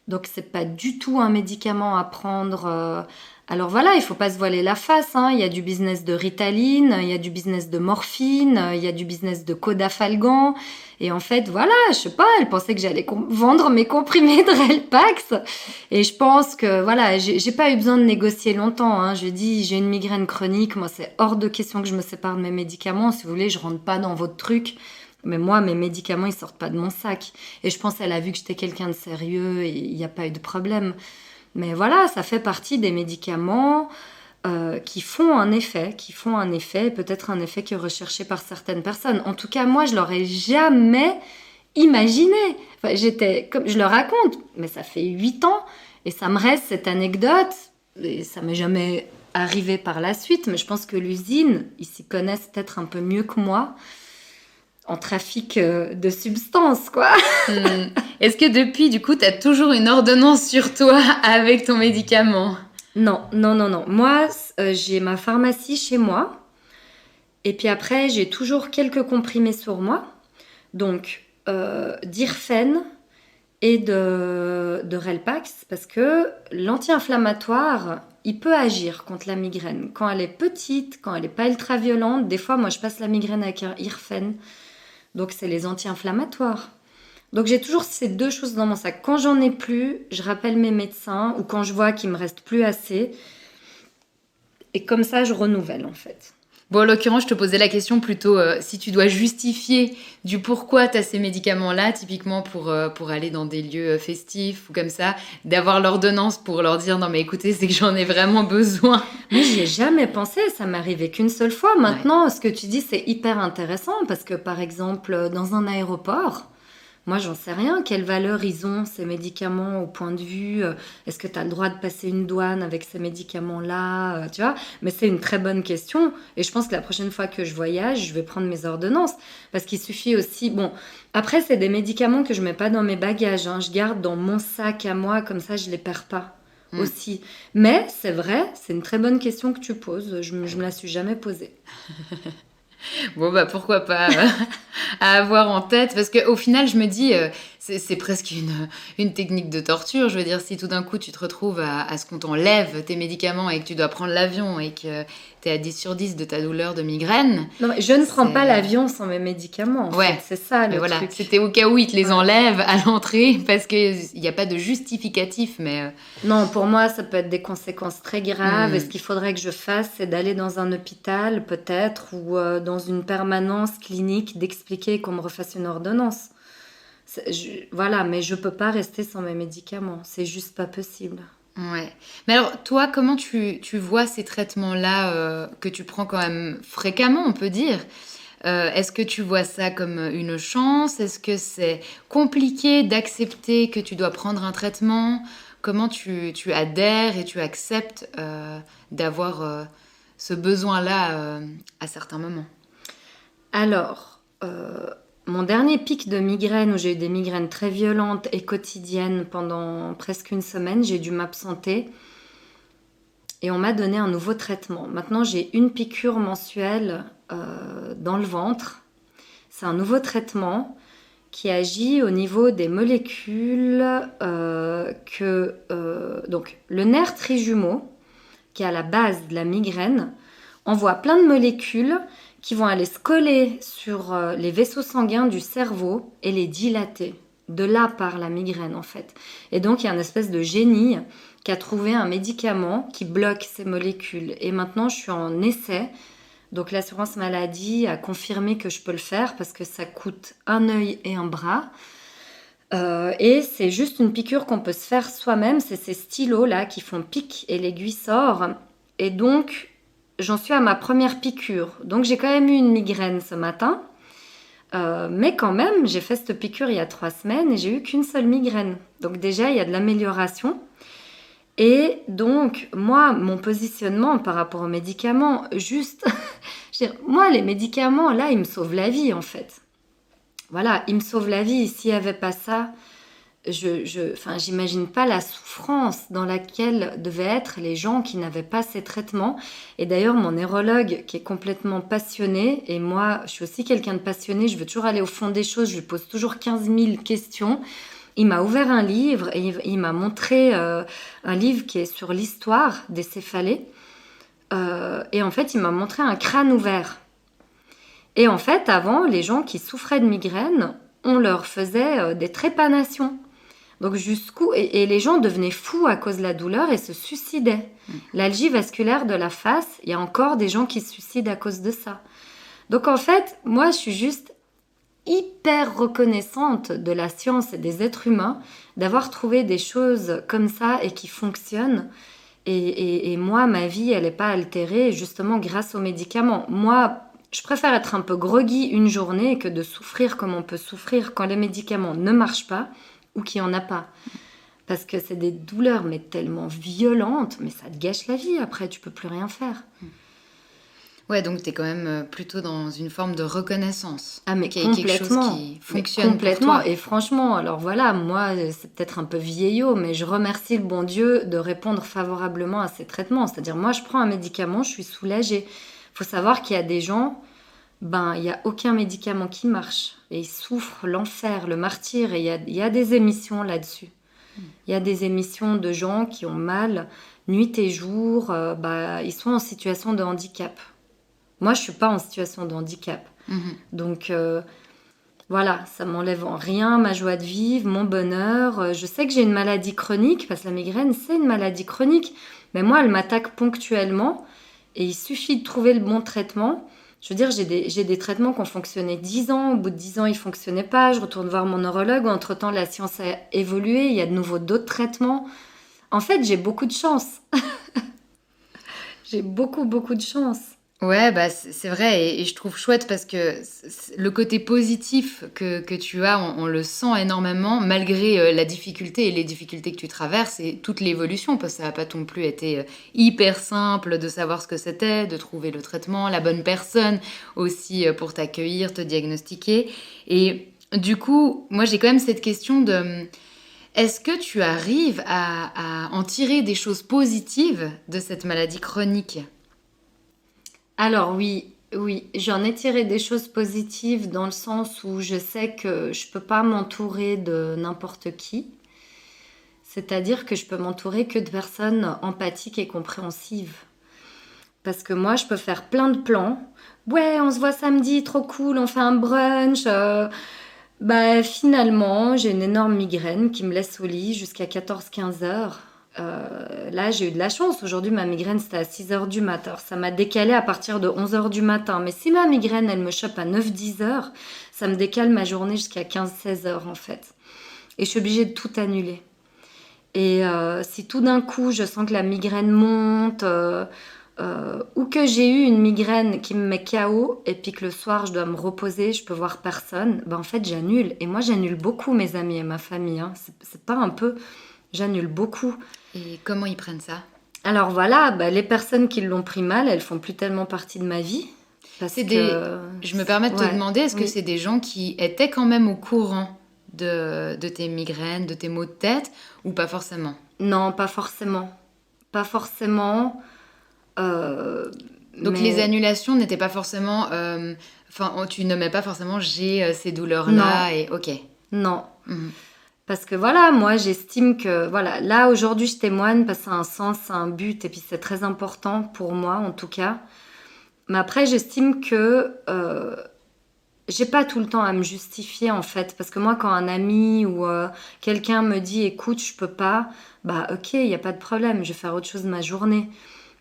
S2: Donc c'est pas du tout un médicament à prendre. Alors voilà, il faut pas se voiler la face, hein. Il y a du business de Ritaline, il y a du business de morphine, il y a du business de Codafalgan. Et en fait, voilà, je sais pas, elle pensait que j'allais vendre mes comprimés de Relpax. Et je pense que voilà, j'ai pas eu besoin de négocier longtemps, hein. Je dis, j'ai une migraine chronique, moi c'est hors de question que je me sépare de mes médicaments. Si vous voulez, je rentre pas dans votre truc. Mais moi, mes médicaments, ils sortent pas de mon sac. Et je pense qu'elle a vu que j'étais quelqu'un de sérieux et il n'y a pas eu de problème. Mais voilà, ça fait partie des médicaments qui font un effet, et peut-être un effet qui est recherché par certaines personnes. En tout cas, moi, je l'aurais jamais imaginé. Enfin, j'étais, comme je le raconte, mais ça fait 8 ans et ça me reste cette anecdote. Et ça m'est jamais arrivé par la suite, mais je pense que l'usine, ils s'y connaissent peut-être un peu mieux que moi en trafic de substances, quoi.
S1: Hmm. Est-ce que depuis, du coup, tu as toujours une ordonnance sur toi avec ton médicament?
S2: Non, non, non, non. Moi, j'ai ma pharmacie chez moi. Et puis après, j'ai toujours quelques comprimés sur moi. Donc, d'Irfen et de Relpax. Parce que l'anti-inflammatoire, il peut agir contre la migraine. Quand elle est petite, quand elle n'est pas ultra violente. Des fois, moi, je passe la migraine avec un Irfen. Donc, c'est les anti-inflammatoires. Donc j'ai toujours ces deux choses dans mon sac. Quand j'en ai plus, je rappelle mes médecins ou quand je vois qu'il me reste plus assez. Et comme ça, je renouvelle en fait.
S1: Bon, en l'occurrence, je te posais la question plutôt si tu dois justifier du pourquoi tu as ces médicaments-là, typiquement pour aller dans des lieux festifs ou comme ça, d'avoir l'ordonnance pour leur dire non mais écoutez, c'est que j'en ai vraiment besoin.
S2: Mais j'y ai jamais pensé, ça m'est arrivé qu'une seule fois. Maintenant, ce que tu dis, c'est hyper intéressant parce que par exemple, dans un aéroport, moi, j'en sais rien. Quelle valeur ils ont, ces médicaments, au point de vue est-ce que tu as le droit de passer une douane avec ces médicaments-là tu vois. Mais c'est une très bonne question. Et je pense que la prochaine fois que je voyage, je vais prendre mes ordonnances. Parce qu'il suffit aussi... Bon, après, c'est des médicaments que je mets pas dans mes bagages, hein. Je garde dans mon sac à moi, comme ça, je les perds pas. Aussi. Mais c'est vrai, c'est une très bonne question que tu poses. Je me la suis jamais posée.
S1: Bon, bah pourquoi pas à avoir en tête, parce qu'au final, je me dis, c'est presque une technique de torture. Je veux dire, si tout d'un coup, tu te retrouves à ce qu'on t'enlève tes médicaments et que tu dois prendre l'avion et que tu es à 10 sur 10 de ta douleur de migraine.
S2: Non, mais je ne prends pas l'avion sans mes médicaments. En fait. C'est ça le
S1: voilà,
S2: truc.
S1: c'était au cas où ils te les enlèvent à l'entrée, parce qu'il n'y a pas de justificatif, mais...
S2: Non, pour moi, ça peut être des conséquences très graves. Et ce qu'il faudrait que je fasse, c'est d'aller dans un hôpital, peut-être, ou dans une permanence clinique, d'expliquer qu'on me refasse une ordonnance. Voilà, mais je peux pas rester sans mes médicaments. C'est juste pas possible.
S1: Ouais. Mais alors, toi, comment tu vois ces traitements-là que tu prends quand même fréquemment, on peut dire? Est-ce que tu vois ça comme une chance? Est-ce que c'est compliqué d'accepter que tu dois prendre un traitement? Comment tu adhères et tu acceptes d'avoir ce besoin-là à certains moments?
S2: Alors, mon dernier pic de migraine, où j'ai eu des migraines très violentes et quotidiennes pendant presque une semaine, j'ai dû m'absenter et on m'a donné un nouveau traitement. Maintenant, j'ai une piqûre mensuelle dans le ventre. C'est un nouveau traitement qui agit au niveau des molécules donc le nerf trijumeau, qui est à la base de la migraine, envoie plein de molécules qui vont aller se coller sur les vaisseaux sanguins du cerveau et les dilater. De là part la migraine en fait. Et donc il y a une espèce de génie qui a trouvé un médicament qui bloque ces molécules. Et maintenant je suis en essai. Donc l'assurance maladie a confirmé que je peux le faire parce que ça coûte un œil et un bras. Et c'est juste une piqûre qu'on peut se faire soi-même. C'est ces stylos là qui font pic et l'aiguille sort. Et donc j'en suis à ma première piqûre. Donc j'ai quand même eu une migraine ce matin. Mais quand même, j'ai fait cette piqûre il y a 3 semaines et j'ai eu qu'une seule migraine. Donc déjà, il y a de l'amélioration. Et donc, moi, mon positionnement par rapport aux médicaments, juste, je veux dire, moi, les médicaments, là, ils me sauvent la vie, en fait. Voilà, ils me sauvent la vie. S'il n'y avait pas ça, enfin, j'imagine pas la souffrance dans laquelle devaient être les gens qui n'avaient pas ces traitements. Et d'ailleurs, mon neurologue, qui est complètement passionné, et moi, je suis aussi quelqu'un de passionné, je veux toujours aller au fond des choses, je lui pose toujours 15 000 questions. Il m'a ouvert un livre et il m'a montré un livre qui est sur l'histoire des céphalées. Et en fait, il m'a montré un crâne ouvert. Et en fait, avant, les gens qui souffraient de migraine, on leur faisait des trépanations. Donc jusqu'où et les gens devenaient fous à cause de la douleur et se suicidaient. L'algie vasculaire de la face, il y a encore des gens qui se suicident à cause de ça. Donc en fait, moi, je suis juste hyper reconnaissante de la science et des êtres humains d'avoir trouvé des choses comme ça et qui fonctionnent. Et moi, ma vie, elle n'est pas altérée justement grâce aux médicaments. Moi, je préfère être un peu groggy une journée que de souffrir comme on peut souffrir quand les médicaments ne marchent pas ou qu'il n'y en a pas. Parce que c'est des douleurs mais tellement violentes, mais ça te gâche la vie après, tu peux plus rien faire.
S1: Ouais, donc tu es quand même plutôt dans une forme de reconnaissance.
S2: Ah, mais
S1: qu'il y ait quelque chose qui fonctionne
S2: complètement.
S1: pour toi.
S2: Et franchement, alors voilà, moi, c'est peut-être un peu vieillot, mais je remercie le bon Dieu de répondre favorablement à ces traitements. C'est-à-dire, moi, je prends un médicament, je suis soulagée. Il faut savoir qu'il y a des gens, il n'y a aucun médicament qui marche. Et ils souffrent l'enfer, le martyre. Et il y a des émissions là-dessus. Il y a des émissions de gens qui ont mal, nuit et jour. Ils sont en situation de handicap. Moi, je suis pas en situation de handicap. Donc, voilà, ça m'enlève en rien ma joie de vivre, mon bonheur. Je sais que j'ai une maladie chronique, parce que la migraine, c'est une maladie chronique. Mais moi, elle m'attaque ponctuellement. Et il suffit de trouver le bon traitement. Je veux dire, j'ai des traitements qui ont fonctionné 10 ans. Au bout de 10 ans, ils ne fonctionnaient pas. Je retourne voir mon neurologue. Entre-temps, la science a évolué. Il y a de nouveau d'autres traitements. En fait, j'ai beaucoup de chance. J'ai beaucoup, beaucoup de chance.
S1: Ouais, c'est vrai et je trouve chouette parce que le côté positif que tu as, on le sent énormément malgré la difficulté et les difficultés que tu traverses et toute l'évolution parce que ça n'a pas non plus été hyper simple de savoir ce que c'était, de trouver le traitement, la bonne personne aussi pour t'accueillir, te diagnostiquer. Et du coup, moi j'ai quand même cette question de est-ce que tu arrives à en tirer des choses positives de cette maladie chronique ?
S2: Alors oui, j'en ai tiré des choses positives dans le sens où je sais que je peux pas m'entourer de n'importe qui. C'est-à-dire que je peux m'entourer que de personnes empathiques et compréhensives. Parce que moi, je peux faire plein de plans. Ouais, on se voit samedi, trop cool, on fait un brunch. Finalement, j'ai une énorme migraine qui me laisse au lit jusqu'à 14-15 heures. Là, j'ai eu de la chance. Aujourd'hui, ma migraine, c'était à 6 heures du matin. Alors, ça m'a décalé à partir de 11 heures du matin. Mais si ma migraine, elle me chope à 9-10 heures, ça me décale ma journée jusqu'à 15-16 heures, en fait. Et je suis obligée de tout annuler. Et si tout d'un coup, je sens que la migraine monte, ou que j'ai eu une migraine qui me met KO, et puis que le soir, je dois me reposer, je peux voir personne, en fait, j'annule. Et moi, j'annule beaucoup mes amis et ma famille. Hein. C'est pas un peu... J'annule beaucoup.
S1: Et comment ils prennent ça ?
S2: Alors voilà, les personnes qui l'ont pris mal, elles font plus tellement partie de ma vie.
S1: Je me permets de te demander, est-ce que c'est des gens qui étaient quand même au courant de tes migraines, de tes maux de tête, ou pas forcément ?
S2: Non, pas forcément. Pas forcément.
S1: Donc les annulations n'étaient pas forcément... tu nommais pas forcément « j'ai ces douleurs-là » et ok.
S2: Non. Parce que voilà, moi j'estime que, voilà, là aujourd'hui je témoigne parce que ça a un sens, ça a un but et puis c'est très important pour moi en tout cas. Mais après j'estime que j'ai pas tout le temps à me justifier en fait. Parce que moi quand un ami ou quelqu'un me dit écoute je peux pas, ok, il n'y a pas de problème, je vais faire autre chose de ma journée.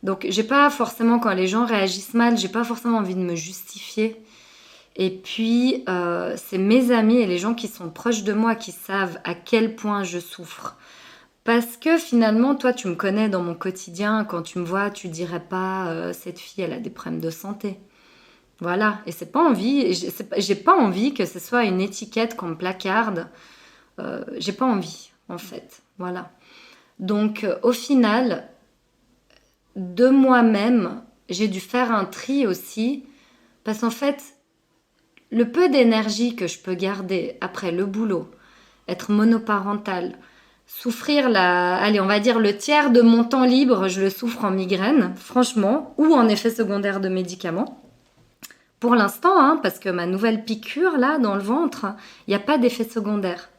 S2: Donc j'ai pas forcément, quand les gens réagissent mal, j'ai pas forcément envie de me justifier. Et puis, c'est mes amis et les gens qui sont proches de moi qui savent à quel point je souffre. Parce que finalement, toi, tu me connais dans mon quotidien. Quand tu me vois, tu dirais pas cette fille, elle a des problèmes de santé. Voilà. Et c'est pas envie. J'ai pas envie que ce soit une étiquette qu'on me placarde. J'ai pas envie, en fait. Voilà. Donc, au final, de moi-même, j'ai dû faire un tri aussi. Parce qu'en fait, le peu d'énergie que je peux garder après le boulot, être monoparentale, souffrir allez, on va dire le tiers de mon temps libre, je le souffre en migraine, franchement, ou en effet secondaire de médicaments. Pour l'instant, hein, parce que ma nouvelle piqûre, là, dans le ventre, il n'y a pas d'effet secondaire.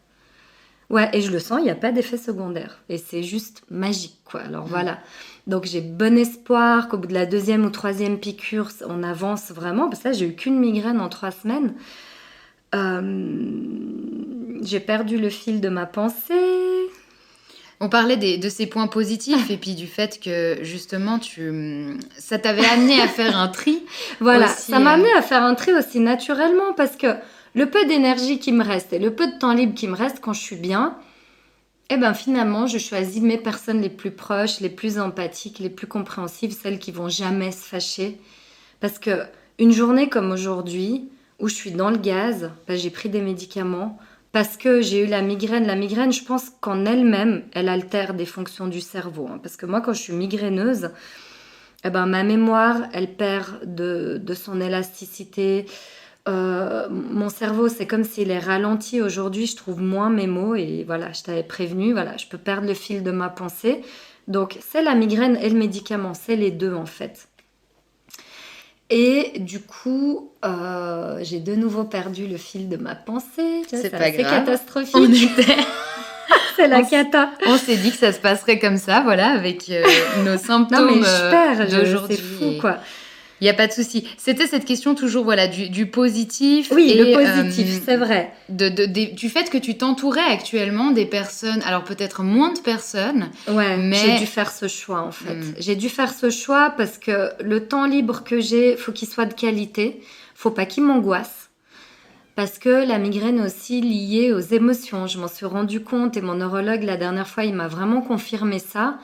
S2: Ouais, et je le sens, il n'y a pas d'effet secondaire. Et c'est juste magique, quoi. Alors voilà. Donc j'ai bon espoir qu'au bout de la 2e ou 3e piqûre, on avance vraiment. Parce que là, j'ai eu qu'une migraine en 3 semaines. J'ai perdu le fil de ma pensée.
S1: On parlait de ces points positifs et puis du fait que justement ça t'avait amené à faire un tri.
S2: Voilà,
S1: aussi,
S2: ça m'a amené à faire un tri aussi naturellement parce que le peu d'énergie qui me reste et le peu de temps libre qui me reste quand je suis bien, eh ben finalement, je choisis mes personnes les plus proches, les plus empathiques, les plus compréhensives, celles qui vont jamais se fâcher. Parce que une journée comme aujourd'hui, où je suis dans le gaz, ben, j'ai pris des médicaments, parce que j'ai eu la migraine, je pense qu'en elle-même, elle altère des fonctions du cerveau. Hein. Parce que moi, quand je suis migraineuse, eh ben, ma mémoire, elle perd de son élasticité. Mon cerveau, c'est comme s'il est ralenti. Aujourd'hui, je trouve moins mes mots. Et voilà, je t'avais prévenu, voilà, je peux perdre le fil de ma pensée. Donc, c'est la migraine et le médicament. C'est les deux, en fait. Et du coup, j'ai de nouveau perdu le fil de ma pensée.
S1: C'est pas grave.
S2: Catastrophique.
S1: On était...
S2: C'est la cata.
S1: On s'est dit que ça se passerait comme ça, voilà, avec nos symptômes
S2: non, mais je perds,
S1: d'aujourd'hui.
S2: C'est fou, quoi.
S1: Il n'y a pas de souci. C'était cette question toujours voilà, du positif.
S2: Oui, le positif, c'est vrai.
S1: Du fait que tu t'entourais actuellement des personnes, alors peut-être moins de personnes.
S2: Ouais,
S1: mais
S2: j'ai dû faire ce choix en fait. J'ai dû faire ce choix parce que le temps libre que j'ai, faut qu'il soit de qualité. Faut pas qu'il m'angoisse. Parce que la migraine est aussi liée aux émotions. Je m'en suis rendu compte et mon neurologue, la dernière fois, il m'a vraiment confirmé ça.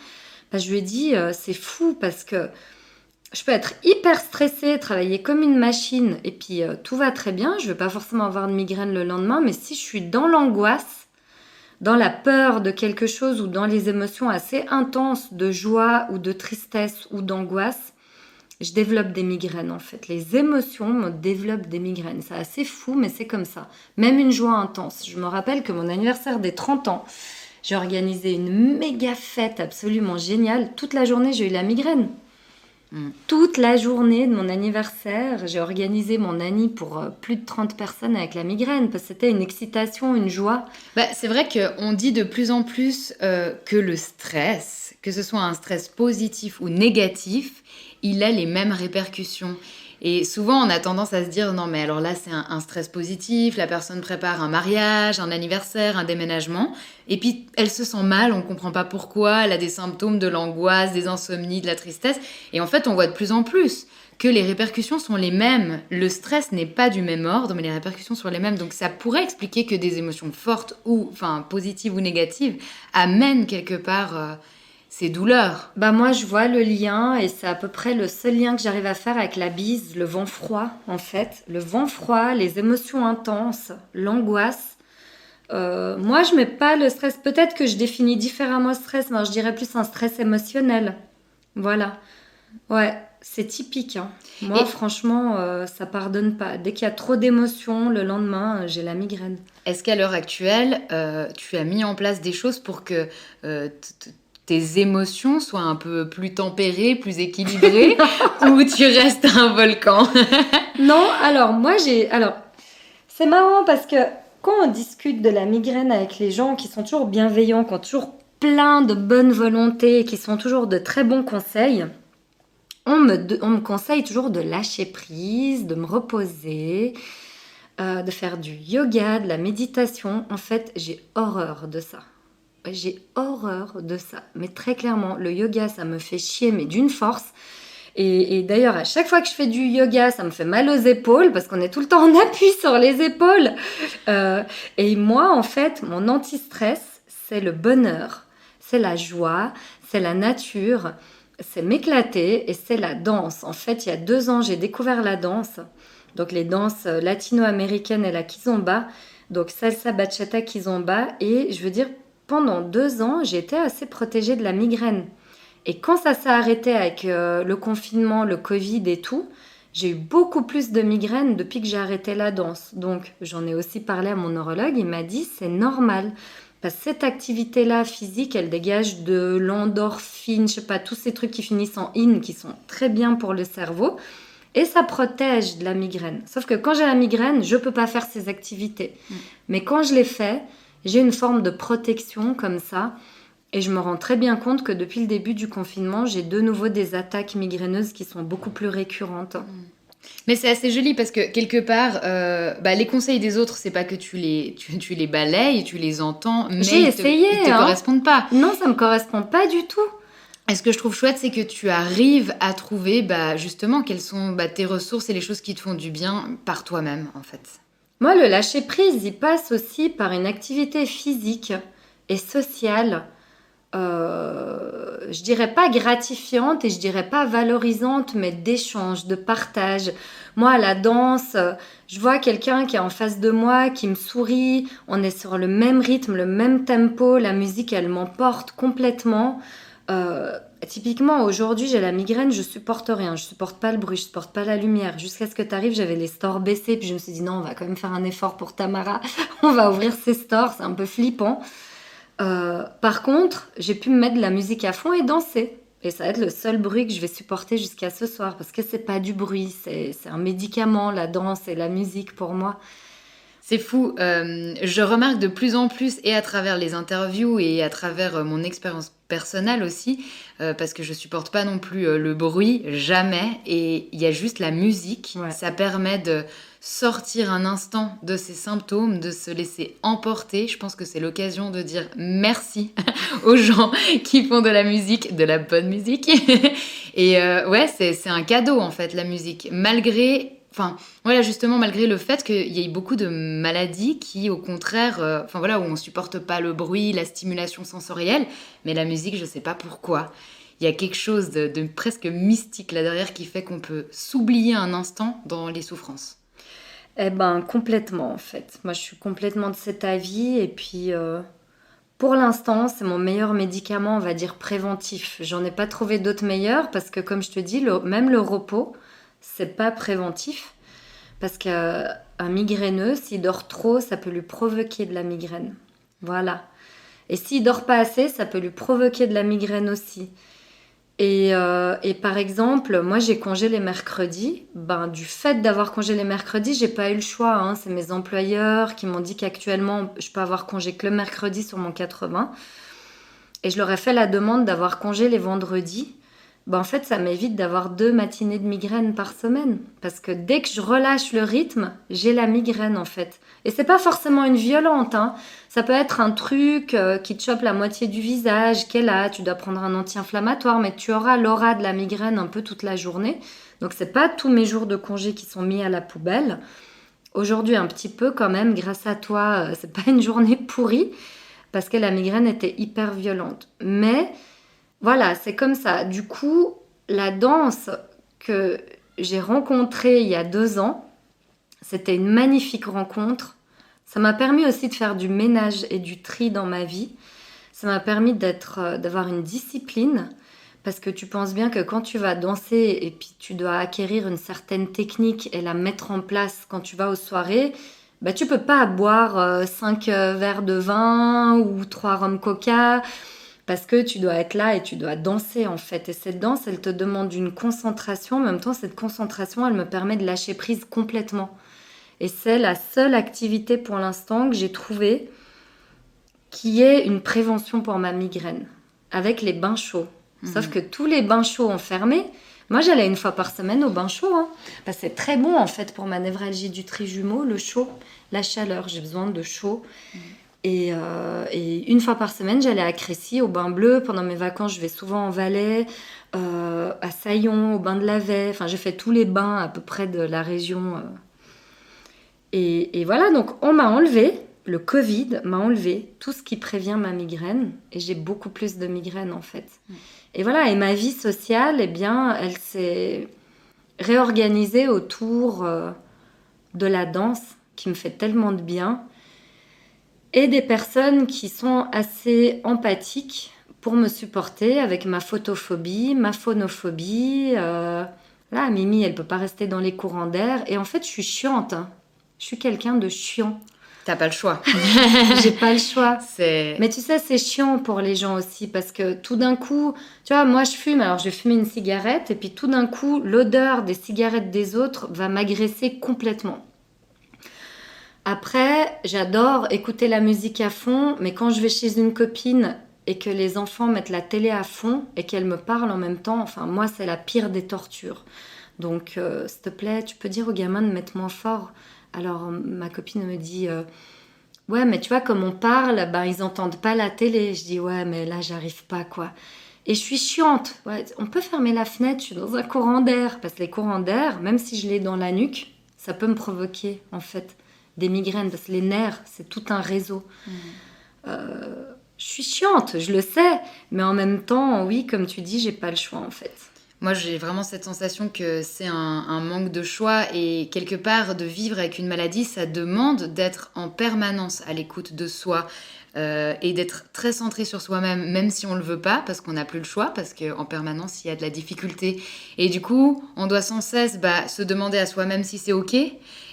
S2: Ben, je lui ai dit, c'est fou parce que je peux être hyper stressée, travailler comme une machine et puis tout va très bien. Je ne vais pas forcément avoir de migraine le lendemain, mais si je suis dans l'angoisse, dans la peur de quelque chose ou dans les émotions assez intenses de joie ou de tristesse ou d'angoisse, je développe des migraines en fait. Les émotions me développent des migraines. C'est assez fou, mais c'est comme ça. Même une joie intense. Je me rappelle que mon anniversaire des 30 ans, j'ai organisé une méga fête absolument géniale. Toute la journée, j'ai eu la migraine. Toute la journée de mon anniversaire, j'ai organisé mon anniv pour plus de 30 personnes avec la migraine, parce que c'était une excitation, une joie.
S1: Bah, c'est vrai qu'on dit de plus en plus que le stress, que ce soit un stress positif ou négatif, il a les mêmes répercussions. Et souvent, on a tendance à se dire, non mais alors là, c'est un stress positif, la personne prépare un mariage, un anniversaire, un déménagement, et puis elle se sent mal, on ne comprend pas pourquoi, elle a des symptômes de l'angoisse, des insomnies, de la tristesse, et en fait, on voit de plus en plus que les répercussions sont les mêmes. Le stress n'est pas du même ordre, mais les répercussions sont les mêmes. Donc ça pourrait expliquer que des émotions fortes, ou enfin positives ou négatives, amènent quelque part... ces douleurs.
S2: Bah moi, je vois le lien et c'est à peu près le seul lien que j'arrive à faire avec la bise, le vent froid en fait. Le vent froid, les émotions intenses, l'angoisse. Moi, je mets pas le stress. Peut-être que je définis différemment le stress, mais je dirais plus un stress émotionnel. Voilà. Ouais, c'est typique. Hein. Moi,
S1: Et
S2: franchement, ça pardonne pas. Dès qu'il y a trop d'émotions, le lendemain, j'ai la migraine.
S1: Est-ce qu'à l'heure actuelle, tu as mis en place des choses pour que... tes émotions soient un peu plus tempérées, plus équilibrées, ou tu restes un volcan?
S2: Non, alors moi c'est marrant parce que quand on discute de la migraine avec les gens qui sont toujours bienveillants, qui ont toujours plein de bonne volonté et qui sont toujours de très bons conseils, on me conseille toujours de lâcher prise, de me reposer, de faire du yoga, de la méditation. En fait, j'ai horreur de ça. J'ai horreur de ça. Mais très clairement, le yoga, ça me fait chier, mais d'une force. Et d'ailleurs, à chaque fois que je fais du yoga, ça me fait mal aux épaules parce qu'on est tout le temps en appui sur les épaules. Et moi, en fait, mon anti-stress, c'est le bonheur. c'est la joie, c'est la nature, c'est m'éclater et c'est la danse. En fait, il y a 2 ans, j'ai découvert la danse. Donc les danses latino-américaines et la kizomba. Donc salsa, bachata, kizomba. Et je veux dire, pendant 2 ans, j'ai été assez protégée de la migraine. Et quand ça s'est arrêté avec le confinement, le Covid et tout, j'ai eu beaucoup plus de migraines depuis que j'ai arrêté la danse. Donc j'en ai aussi parlé à mon neurologue, il m'a dit c'est normal. Parce que cette activité-là physique, elle dégage de l'endorphine, je sais pas, tous ces trucs qui finissent en in, qui sont très bien pour le cerveau. Et ça protège de la migraine. Sauf que quand j'ai la migraine, je peux pas faire ces activités. Mais quand je les fais, j'ai une forme de protection comme ça. Et je me rends très bien compte que depuis le début du confinement, j'ai de nouveau des attaques migraineuses qui sont beaucoup plus récurrentes.
S1: Mais c'est assez joli parce que quelque part, les conseils des autres, c'est pas que tu les balayes, tu les entends, mais
S2: j'ai essayé,
S1: ils te correspondent pas.
S2: Non, ça me correspond pas du tout.
S1: Et ce que je trouve chouette, c'est que tu arrives à trouver justement quelles sont tes ressources et les choses qui te font du bien par toi-même, en fait.
S2: Moi, le lâcher-prise, il passe aussi par une activité physique et sociale, je dirais pas gratifiante et je dirais pas valorisante, mais d'échange, de partage. Moi, à la danse, je vois quelqu'un qui est en face de moi, qui me sourit, on est sur le même rythme, le même tempo, la musique, elle m'emporte complètement. Typiquement, aujourd'hui, j'ai la migraine, je supporte rien, je supporte pas le bruit, je supporte pas la lumière. Jusqu'à ce que tu arrives, j'avais les stores baissés, puis je me suis dit non, on va quand même faire un effort pour Tamara, on va ouvrir ses stores, c'est un peu flippant. Par contre, j'ai pu me mettre de la musique à fond et danser. Et ça va être le seul bruit que je vais supporter jusqu'à ce soir, parce que c'est pas du bruit, c'est un médicament, la danse et la musique pour moi.
S1: C'est fou. Je remarque de plus en plus, et à travers les interviews et à travers mon expérience personnelle aussi, parce que je supporte pas non plus le bruit, jamais. Et il y a juste la musique.
S2: Ouais.
S1: Ça permet de sortir un instant de ses symptômes, de se laisser emporter. Je pense que c'est l'occasion de dire merci aux gens qui font de la musique, de la bonne musique. Et c'est un cadeau en fait, la musique. Malgré le fait qu'il y ait beaucoup de maladies qui, au contraire, où on supporte pas le bruit, la stimulation sensorielle, mais la musique, je sais pas pourquoi. Il y a quelque chose de presque mystique là derrière qui fait qu'on peut s'oublier un instant dans les souffrances.
S2: Eh ben, complètement en fait. Moi, je suis complètement de cet avis et puis... Pour l'instant, c'est mon meilleur médicament, on va dire préventif. J'en ai pas trouvé d'autres meilleurs parce que, comme je te dis, même le repos, c'est pas préventif. Parce qu'un migraineux, s'il dort trop, ça peut lui provoquer de la migraine. Voilà. Et s'il dort pas assez, ça peut lui provoquer de la migraine aussi. Et par exemple, moi j'ai congé les mercredis. Du fait d'avoir congé les mercredis, j'ai pas eu le choix, hein. C'est mes employeurs qui m'ont dit qu'actuellement je peux avoir congé que le mercredi sur mon 80. Et je leur ai fait la demande d'avoir congé les vendredis. En fait, ça m'évite d'avoir 2 matinées de migraine par semaine. Parce que dès que je relâche le rythme, j'ai la migraine en fait. Et c'est pas forcément une violente, hein. Ça peut être un truc qui te chope la moitié du visage, qu'elle a, tu dois prendre un anti-inflammatoire, mais tu auras l'aura de la migraine un peu toute la journée. Donc c'est pas tous mes jours de congé qui sont mis à la poubelle. Aujourd'hui, un petit peu quand même, grâce à toi, c'est pas une journée pourrie, parce que la migraine était hyper violente. Mais voilà, c'est comme ça. Du coup, la danse que j'ai rencontrée il y a 2 ans, c'était une magnifique rencontre. Ça m'a permis aussi de faire du ménage et du tri dans ma vie. Ça m'a permis d'avoir une discipline. Parce que tu penses bien que quand tu vas danser et puis tu dois acquérir une certaine technique et la mettre en place quand tu vas aux soirées, tu peux pas boire 5 verres de vin ou 3 rhum coca. Parce que tu dois être là et tu dois danser en fait. Et cette danse, elle te demande une concentration. En même temps, cette concentration, elle me permet de lâcher prise complètement. Et c'est la seule activité pour l'instant que j'ai trouvée qui est une prévention pour ma migraine. Avec les bains chauds. Sauf que tous les bains chauds ont fermé. Moi, j'allais 1 fois par semaine au bain chaud. C'est très bon en fait pour ma névralgie du trijumeau, le chaud, la chaleur. J'ai besoin de chaud. Et 1 fois par semaine, j'allais à Crécy, au bain bleu. Pendant mes vacances, je vais souvent en Valais, à Saillon, au bain de la Veille. Enfin, j'ai fait tous les bains à peu près de la région. Et voilà, donc on m'a enlevé le Covid m'a enlevé tout ce qui prévient ma migraine et j'ai beaucoup plus de migraines en fait. Et voilà, et ma vie sociale, eh bien, elle s'est réorganisée autour de la danse qui me fait tellement de bien et des personnes qui sont assez empathiques pour me supporter avec ma photophobie, ma phonophobie. Là, Mimi, elle peut pas rester dans les courants d'air. Et en fait, je suis chiante. Hein. Je suis quelqu'un de chiant.
S1: T'as pas le choix.
S2: J'ai pas le choix. Mais tu sais, c'est chiant pour les gens aussi parce que tout d'un coup, tu vois, moi je fume, alors je vais fumer une cigarette et puis tout d'un coup, l'odeur des cigarettes des autres va m'agresser complètement. Après, j'adore écouter la musique à fond, mais quand je vais chez une copine et que les enfants mettent la télé à fond et qu'elle me parle en même temps, enfin moi c'est la pire des tortures. Donc s'il te plaît, tu peux dire aux gamins de mettre moins fort. Alors ma copine me dit ouais mais tu vois comme on parle, ben ils entendent pas la télé. Je dis ouais mais là j'arrive pas quoi. Et je suis chiante. Ouais, on peut fermer la fenêtre, je suis dans un courant d'air parce que les courants d'air, même si je l'ai dans la nuque, ça peut me provoquer en fait des migraines parce que les nerfs c'est tout un réseau. Je suis chiante, je le sais, mais en même temps, oui, comme tu dis, j'ai pas le choix en fait.
S1: Moi, j'ai vraiment cette sensation que c'est un manque de choix et quelque part, de vivre avec une maladie, ça demande d'être en permanence à l'écoute de soi et d'être très centré sur soi-même, même si on le veut pas, parce qu'on n'a plus le choix, parce qu'en permanence, il y a de la difficulté. Et du coup, on doit sans cesse se demander à soi-même si c'est OK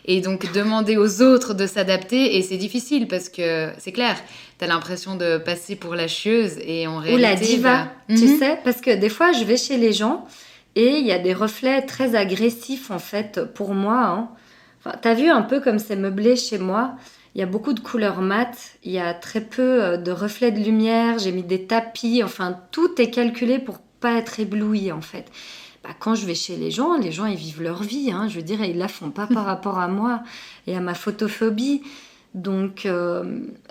S1: et donc demander aux autres de s'adapter. Et c'est difficile parce que c'est clair, t'as l'impression de passer pour la chieuse et en réalité...
S2: Ou la diva, tu sais, parce que des fois, je vais chez les gens et il y a des reflets très agressifs en fait pour moi. Hein. Enfin, t'as vu un peu comme c'est meublé chez moi. Il y a beaucoup de couleurs mates, il y a très peu de reflets de lumière, j'ai mis des tapis, enfin tout est calculé pour pas être ébloui en fait. Bah, quand je vais chez les gens ils vivent leur vie, hein, je veux dire, ils la font pas par rapport à moi et à ma photophobie. Donc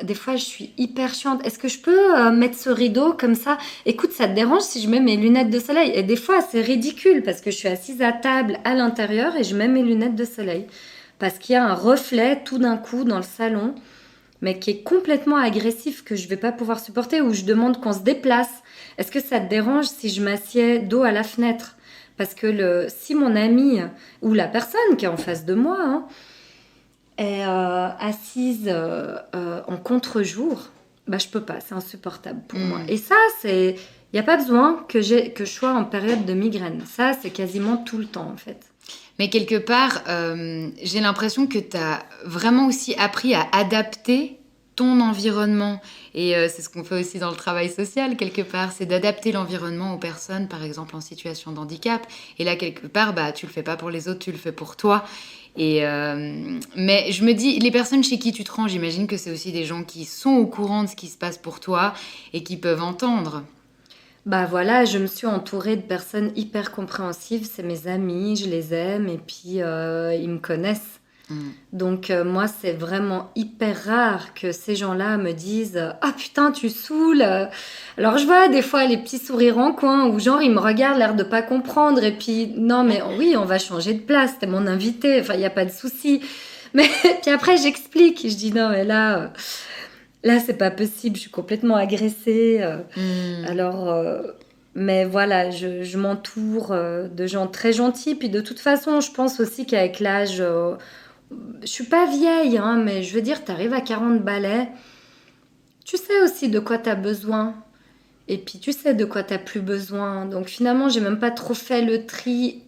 S2: des fois je suis hyper chiante. Est-ce que je peux mettre ce rideau comme ça? Écoute, ça te dérange si je mets mes lunettes de soleil? Et des fois c'est ridicule parce que je suis assise à table à l'intérieur et je mets mes lunettes de soleil. Parce qu'il y a un reflet tout d'un coup dans le salon, mais qui est complètement agressif, que je ne vais pas pouvoir supporter, ou je demande qu'on se déplace. Est-ce que ça te dérange si je m'assieds dos à la fenêtre? Parce que si mon ami, ou la personne qui est en face de moi, hein, est assise en contre-jour, bah, je peux pas, c'est insupportable pour moi. Et ça, il n'y a pas besoin que je sois en période de migraine. Ça, c'est quasiment tout le temps, en fait.
S1: Mais quelque part, j'ai l'impression que tu as vraiment aussi appris à adapter ton environnement. Et c'est ce qu'on fait aussi dans le travail social, quelque part. C'est d'adapter l'environnement aux personnes, par exemple, en situation de handicap. Et là, quelque part, tu le fais pas pour les autres, tu le fais pour toi. Et mais je me dis, les personnes chez qui tu te rends, j'imagine que c'est aussi des gens qui sont au courant de ce qui se passe pour toi et qui peuvent entendre.
S2: Bah voilà, je me suis entourée de personnes hyper compréhensives, c'est mes amis, je les aime et puis ils me connaissent. Donc moi c'est vraiment hyper rare que ces gens-là me disent « Ah putain tu saoules !» Alors je vois des fois les petits sourires en coin où genre ils me regardent l'air de pas comprendre et puis « Non mais oui on va changer de place, t'es mon invité, enfin il n'y a pas de souci. » Mais puis après j'explique, je dis « Non mais là... Là, c'est pas possible, je suis complètement agressée. Alors, mais voilà, je m'entoure de gens très gentils. Puis de toute façon, je pense aussi qu'avec l'âge, je suis pas vieille, hein, mais je veux dire, t'arrives à 40 balais, tu sais aussi de quoi t'as besoin. Et puis tu sais de quoi t'as plus besoin. Donc finalement, j'ai même pas trop fait le tri.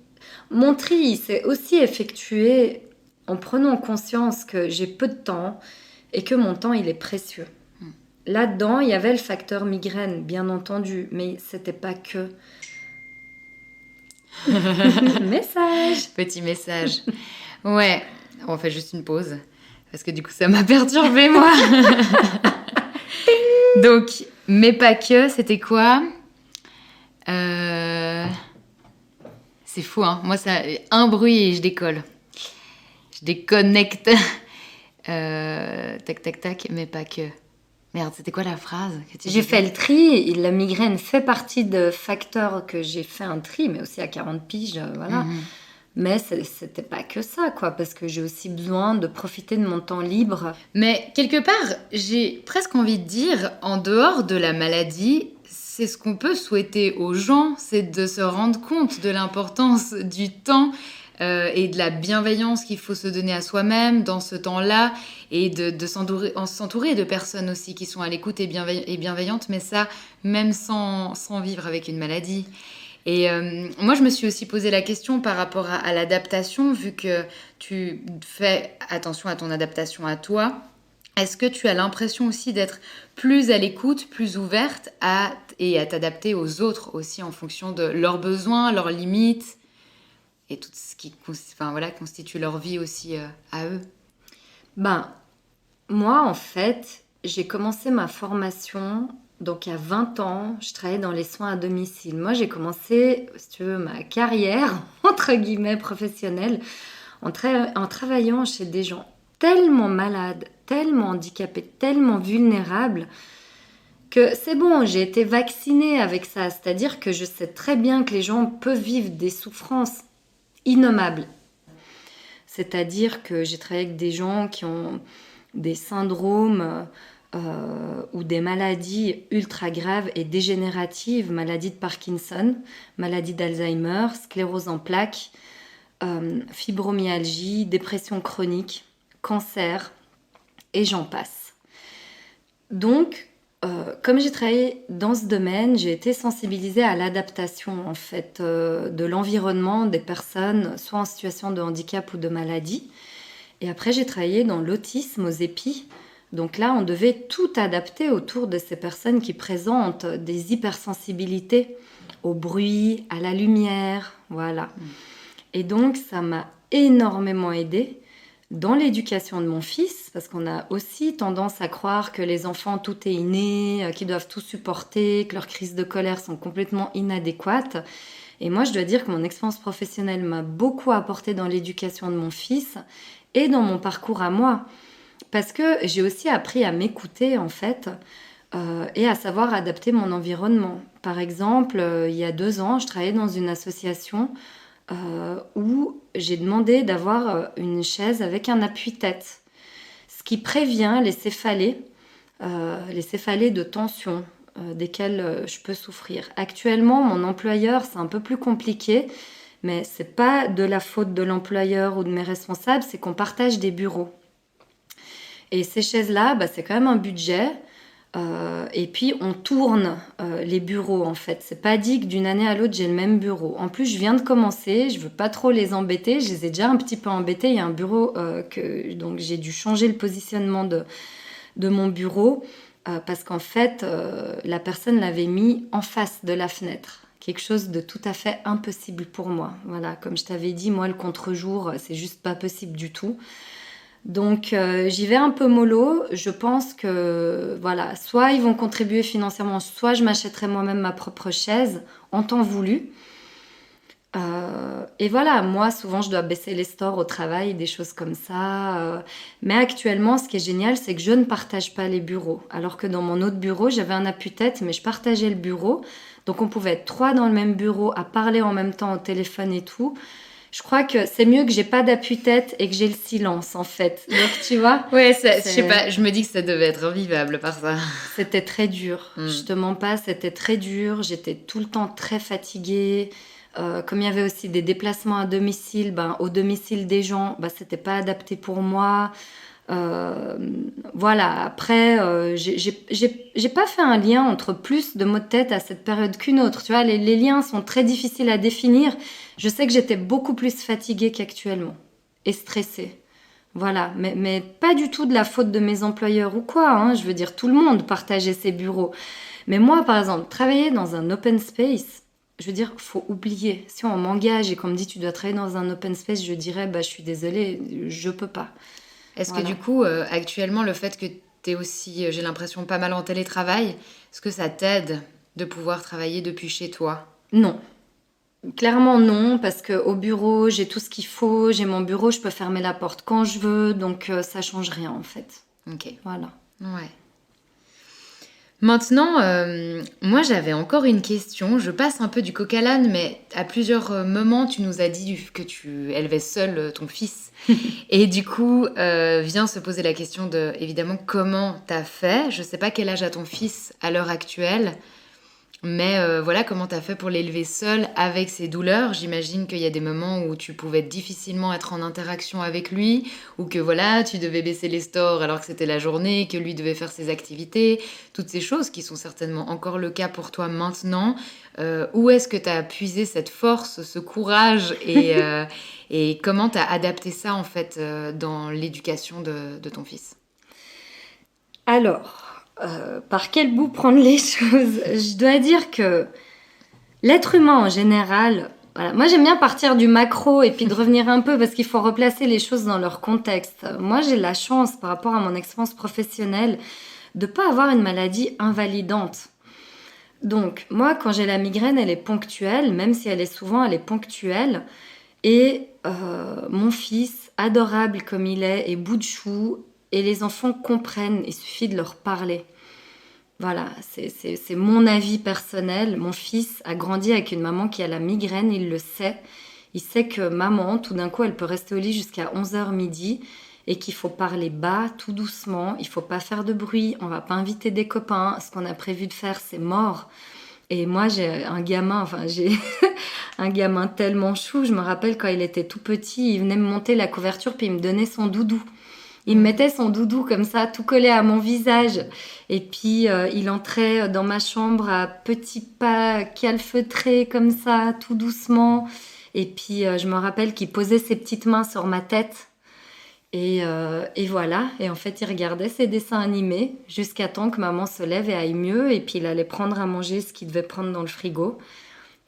S2: Mon tri, il s'est aussi effectué en prenant conscience que j'ai peu de temps et que mon temps, il est précieux. Là-dedans, il y avait le facteur migraine, bien entendu, mais c'était pas que. Message.
S1: Petit message. Ouais, on fait juste une pause, parce que du coup, ça m'a perturbée, moi. Donc, mais pas que, c'était quoi? C'est fou, hein. Moi, ça, un bruit et je décolle. Je déconnecte. Tac, tac, tac, mais pas que. Merde, c'était quoi la phrase que tu
S2: J'ai
S1: disais?
S2: fait le tri, et la migraine fait partie de facteurs que j'ai fait un tri, mais aussi à 40 piges, voilà. Mais c'était pas que ça, quoi, parce que j'ai aussi besoin de profiter de mon temps libre.
S1: Mais quelque part, j'ai presque envie de dire, en dehors de la maladie, c'est ce qu'on peut souhaiter aux gens, c'est de se rendre compte de l'importance du temps et de la bienveillance qu'il faut se donner à soi-même dans ce temps-là et de s'entourer de personnes aussi qui sont à l'écoute et bienveillantes, mais ça, même sans vivre avec une maladie. Et moi, je me suis aussi posé la question par rapport à l'adaptation, vu que tu fais attention à ton adaptation à toi. Est-ce que tu as l'impression aussi d'être plus à l'écoute, plus ouverte et à t'adapter aux autres aussi en fonction de leurs besoins, leurs limites et tout ce qui constitue leur vie aussi à eux?
S2: Ben, moi, en fait, j'ai commencé ma formation, donc à 20 ans, je travaillais dans les soins à domicile. Moi, j'ai commencé, si tu veux, ma carrière, entre guillemets, professionnelle, en travaillant chez des gens tellement malades, tellement handicapés, tellement vulnérables, que c'est bon, j'ai été vaccinée avec ça. C'est-à-dire que je sais très bien que les gens peuvent vivre des souffrances innommables. C'est-à-dire que j'ai travaillé avec des gens qui ont des syndromes ou des maladies ultra graves et dégénératives, maladie de Parkinson, maladie d'Alzheimer, sclérose en plaques, fibromyalgie, dépression chronique, cancer, et j'en passe. Donc, comme j'ai travaillé dans ce domaine, j'ai été sensibilisée à l'adaptation en fait de l'environnement des personnes, soit en situation de handicap ou de maladie. Et après, j'ai travaillé dans l'autisme aux épis. Donc là, on devait tout adapter autour de ces personnes qui présentent des hypersensibilités au bruit, à la lumière, voilà. Et donc, ça m'a énormément aidée dans l'éducation de mon fils, parce qu'on a aussi tendance à croire que les enfants, tout est inné, qu'ils doivent tout supporter, que leurs crises de colère sont complètement inadéquates. Et moi, je dois dire que mon expérience professionnelle m'a beaucoup apporté dans l'éducation de mon fils et dans mon parcours à moi. Parce que j'ai aussi appris à m'écouter, en fait, et à savoir adapter mon environnement. Par exemple, il y a 2 ans, je travaillais dans une association où j'ai demandé d'avoir une chaise avec un appuie-tête, ce qui prévient les céphalées de tension desquelles je peux souffrir. Actuellement, mon employeur, c'est un peu plus compliqué, mais c'est pas de la faute de l'employeur ou de mes responsables, c'est qu'on partage des bureaux. Et ces chaises-là, c'est quand même un budget. Et puis on tourne les bureaux en fait. C'est pas dit que d'une année à l'autre j'ai le même bureau. En plus je viens de commencer, je veux pas trop les embêter. Je les ai déjà un petit peu embêtés. Il y a un bureau donc j'ai dû changer le positionnement de mon bureau parce qu'en fait la personne l'avait mis en face de la fenêtre. Quelque chose de tout à fait impossible pour moi. Voilà, comme je t'avais dit, moi le contre-jour c'est juste pas possible du tout. Donc j'y vais un peu mollo. Je pense que voilà, soit ils vont contribuer financièrement, soit je m'achèterai moi-même ma propre chaise en temps voulu. Et voilà, moi souvent je dois baisser les stores au travail, des choses comme ça. Mais actuellement, ce qui est génial, c'est que je ne partage pas les bureaux. Alors que dans mon autre bureau, j'avais un appuie-tête, mais je partageais le bureau. Donc on pouvait être 3 dans le même bureau à parler en même temps au téléphone et tout. Je crois que c'est mieux que j'ai pas d'appui-tête et que j'ai le silence, en fait. Donc, tu vois.
S1: Ouais, je sais pas, je me dis que ça devait être invivable par ça.
S2: C'était très dur. Je te mens pas, c'était très dur. J'étais tout le temps très fatiguée. Comme il y avait aussi des déplacements à domicile, au domicile des gens, c'était pas adapté pour moi. Voilà, après, j'ai pas fait un lien entre plus de maux de tête à cette période qu'une autre. Tu vois, les liens sont très difficiles à définir. Je sais que j'étais beaucoup plus fatiguée qu'actuellement et stressée. Voilà, mais pas du tout de la faute de mes employeurs ou quoi. Hein. Je veux dire, tout le monde partageait ses bureaux. Mais moi, par exemple, travailler dans un open space, je veux dire, faut oublier. Si on m'engage et qu'on me dit tu dois travailler dans un open space, je dirais je suis désolée, je peux pas.
S1: Est-ce que du coup, actuellement, le fait que tu es aussi, j'ai l'impression, pas mal en télétravail, est-ce que ça t'aide de pouvoir travailler depuis chez toi?
S2: Non. Clairement non, parce qu'au bureau, j'ai tout ce qu'il faut. J'ai mon bureau, je peux fermer la porte quand je veux. Donc, ça change rien, en fait.
S1: Ok.
S2: Voilà.
S1: Ouais. Maintenant, moi j'avais encore une question. Je passe un peu du coq à l'âne, mais à plusieurs moments tu nous as dit que tu élevais seul ton fils. Et du coup, vient se poser la question de, évidemment, comment t'as fait. Je sais pas quel âge a ton fils à l'heure actuelle. Mais voilà, comment t'as fait pour l'élever seul avec ses douleurs. J'imagine qu'il y a des moments où tu pouvais difficilement être en interaction avec lui, ou que voilà, tu devais baisser les stores alors que c'était la journée, que lui devait faire ses activités, toutes ces choses qui sont certainement encore le cas pour toi maintenant. Où est-ce que t'as puisé cette force, ce courage, et comment t'as adapté ça en fait dans l'éducation de ton fils?
S2: Alors, par quel bout prendre les choses? Je dois dire que l'être humain en général, voilà, moi j'aime bien partir du macro et puis de revenir un peu parce qu'il faut replacer les choses dans leur contexte. Moi j'ai la chance par rapport à mon expérience professionnelle de pas avoir une maladie invalidante. Donc moi quand j'ai la migraine elle est ponctuelle, même si elle est ponctuelle. Et mon fils, adorable comme il est bout de chou, et les enfants comprennent, il suffit de leur parler. Voilà, c'est mon avis personnel. Mon fils a grandi avec une maman qui a la migraine, il le sait. Il sait que maman, tout d'un coup, elle peut rester au lit jusqu'à 11h midi et qu'il faut parler bas, tout doucement. Il faut pas faire de bruit, on va pas inviter des copains. Ce qu'on a prévu de faire, c'est mort. Et moi, j'ai un gamin tellement chou. Je me rappelle quand il était tout petit, il venait me monter la couverture puis il me donnait son doudou. Il me mettait son doudou comme ça, tout collé à mon visage. Et puis, il entrait dans ma chambre à petits pas calfeutrés comme ça, tout doucement. Et puis, je me rappelle qu'il posait ses petites mains sur ma tête. Et voilà. Et en fait, il regardait ses dessins animés jusqu'à temps que maman se lève et aille mieux. Et puis, il allait prendre à manger ce qu'il devait prendre dans le frigo.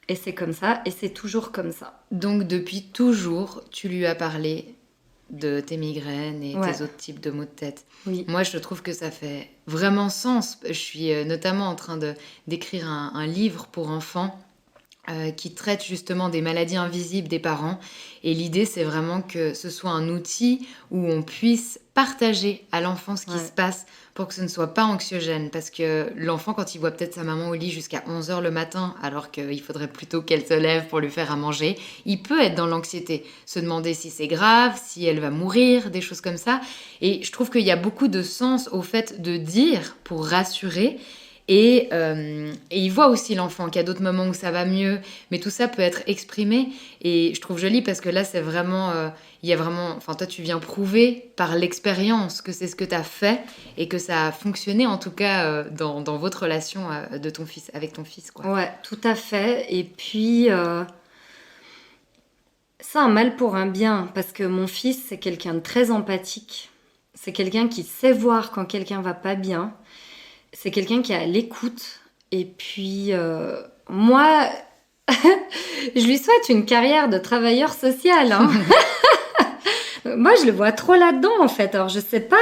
S2: Et c'est comme ça. Et c'est toujours comme ça.
S1: Donc depuis toujours, tu lui as parlé de tes migraines et
S2: Ouais.
S1: tes autres types de maux de tête.
S2: Oui.
S1: Moi, je trouve que ça fait vraiment sens. Je suis notamment en train d'écrire un livre pour enfants qui traite justement des maladies invisibles des parents. Et l'idée, c'est vraiment que ce soit un outil où on puisse partager à l'enfant ce qui
S2: Ouais.
S1: se passe pour que ce ne soit pas anxiogène. Parce que l'enfant, quand il voit peut-être sa maman au lit jusqu'à 11h le matin, alors qu'il faudrait plutôt qu'elle se lève pour lui faire à manger, il peut être dans l'anxiété, se demander si c'est grave, si elle va mourir, des choses comme ça. Et je trouve qu'il y a beaucoup de sens au fait de dire pour rassurer. Et il voit aussi l'enfant qu'il y a d'autres moments où ça va mieux, mais tout ça peut être exprimé. Et je trouve joli parce que là, c'est vraiment, il y a vraiment, enfin toi, tu viens prouver par l'expérience que c'est ce que tu as fait et que ça a fonctionné en tout cas dans votre relation de ton fils, avec ton fils, quoi.
S2: Ouais, tout à fait. Et puis, c'est un mal pour un bien, parce que mon fils, c'est quelqu'un de très empathique. C'est quelqu'un qui sait voir quand quelqu'un va pas bien. C'est quelqu'un qui est à l'écoute. Et puis, moi, je lui souhaite une carrière de travailleur social, hein. Moi, je le vois trop là-dedans, en fait. Alors, je sais pas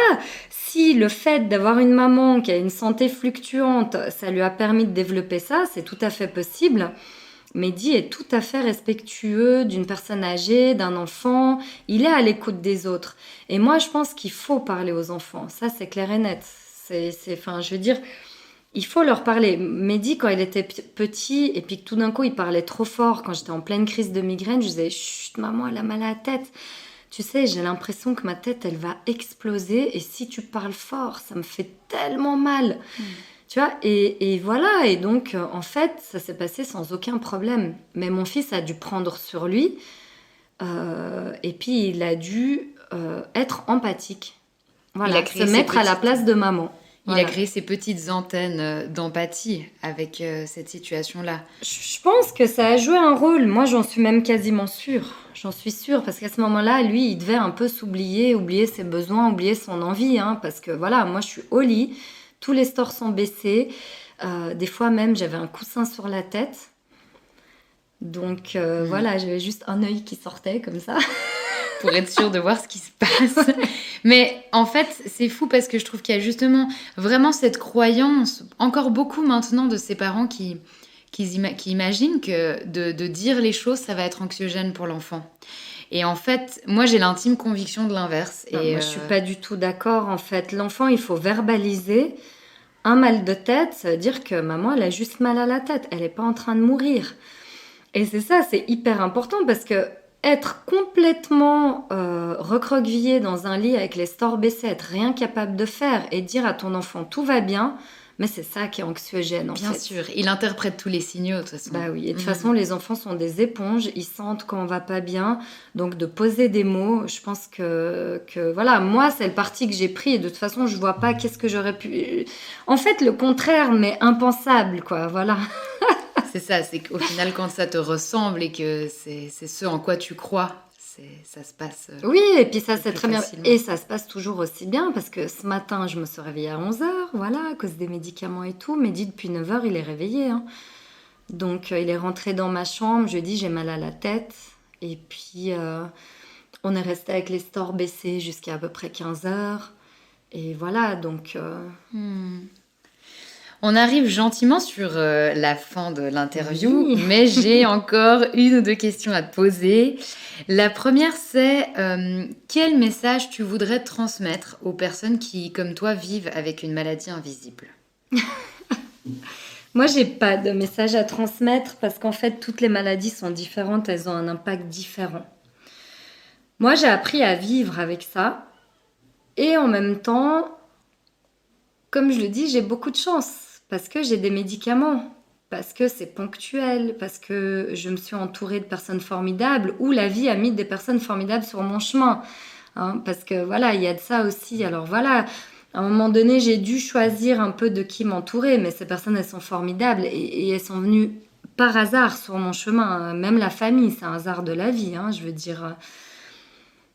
S2: si le fait d'avoir une maman qui a une santé fluctuante, ça lui a permis de développer ça, c'est tout à fait possible. Mehdi est tout à fait respectueux d'une personne âgée, d'un enfant. Il est à l'écoute des autres. Et moi, je pense qu'il faut parler aux enfants. Ça, c'est clair et net. Enfin, je veux dire, il faut leur parler. Mehdi, quand il était petit, et puis que tout d'un coup, il parlait trop fort, quand j'étais en pleine crise de migraine, je disais, chut, maman, elle a mal à la tête. Tu sais, j'ai l'impression que ma tête, elle va exploser. Et si tu parles fort, ça me fait tellement mal. Tu vois, et voilà. Et donc, en fait, ça s'est passé sans aucun problème. Mais mon fils a dû prendre sur lui. Et puis, il a dû être empathique. Voilà,
S1: Il a créé
S2: se
S1: ses
S2: mettre à la
S1: petites-
S2: place de maman.
S1: Il a
S2: Voilà.
S1: créé ces petites antennes d'empathie avec cette situation-là.
S2: Je pense que ça a joué un rôle. Moi, j'en suis même quasiment sûre. J'en suis sûre parce qu'à ce moment-là, lui, il devait un peu s'oublier, oublier ses besoins, oublier son envie, hein, parce que voilà, moi, je suis au lit, tous les stores sont baissés. Des fois même, j'avais un coussin sur la tête. Donc voilà, j'avais juste un œil qui sortait comme ça.
S1: Pour être sûr de voir ce qui se passe. Mais en fait, c'est fou parce que je trouve qu'il y a justement vraiment cette croyance, encore beaucoup maintenant, de ces parents qui imaginent que de dire les choses, ça va être anxiogène pour l'enfant. Et en fait, moi, j'ai l'intime conviction de l'inverse.
S2: Non,
S1: Et
S2: moi, je suis pas du tout d'accord. En fait, l'enfant, il faut verbaliser. un mal de tête, ça veut dire que maman, elle a juste mal à la tête. Elle n'est pas en train de mourir. Et c'est ça, c'est hyper important parce que être complètement recroquevillé dans un lit avec les stores baissés, être rien capable de faire et dire à ton enfant tout va bien, mais c'est ça qui est anxiogène en
S1: Bien
S2: fait.
S1: sûr, il interprète tous les signaux de toute façon.
S2: Bah oui, et de toute façon, les enfants sont des éponges, ils sentent quand on va pas bien, donc de poser des mots, je pense que voilà, moi, c'est le parti que j'ai pris, et de toute façon, je vois pas qu'est-ce que j'aurais pu... En fait, le contraire, mais impensable, quoi, voilà.
S1: C'est ça, c'est qu'au final, quand ça te ressemble et que c'est ce en quoi tu crois, ça se passe
S2: Oui, et puis ça, c'est
S1: plus
S2: très bien.
S1: facilement.
S2: Et ça se passe toujours aussi bien, parce que ce matin, je me suis réveillée à 11 heures, voilà, à cause des médicaments et tout. Mehdi, depuis 9 heures, il est réveillé, hein. Donc, il est rentré dans ma chambre, je lui ai dit, j'ai mal à la tête. Et puis, on est resté avec les stores baissés jusqu'à à peu près 15 heures. Et voilà, donc...
S1: On arrive gentiment sur la fin de l'interview,
S2: Oui.
S1: mais j'ai encore une ou deux questions à te poser. La première, c'est quel message tu voudrais transmettre aux personnes qui, comme toi, vivent avec une maladie invisible?
S2: Moi, j'ai pas de message à transmettre parce qu'en fait, toutes les maladies sont différentes, elles ont un impact différent. Moi, j'ai appris à vivre avec ça. Et en même temps, comme je le dis, j'ai beaucoup de chance parce que j'ai des médicaments, parce que c'est ponctuel, parce que je me suis entourée de personnes formidables ou la vie a mis des personnes formidables sur mon chemin. Hein, parce que voilà, il y a de ça aussi. Alors voilà, à un moment donné, j'ai dû choisir un peu de qui m'entourer, mais ces personnes, elles sont formidables et elles sont venues par hasard sur mon chemin. Même la famille, c'est un hasard de la vie, hein, je veux dire.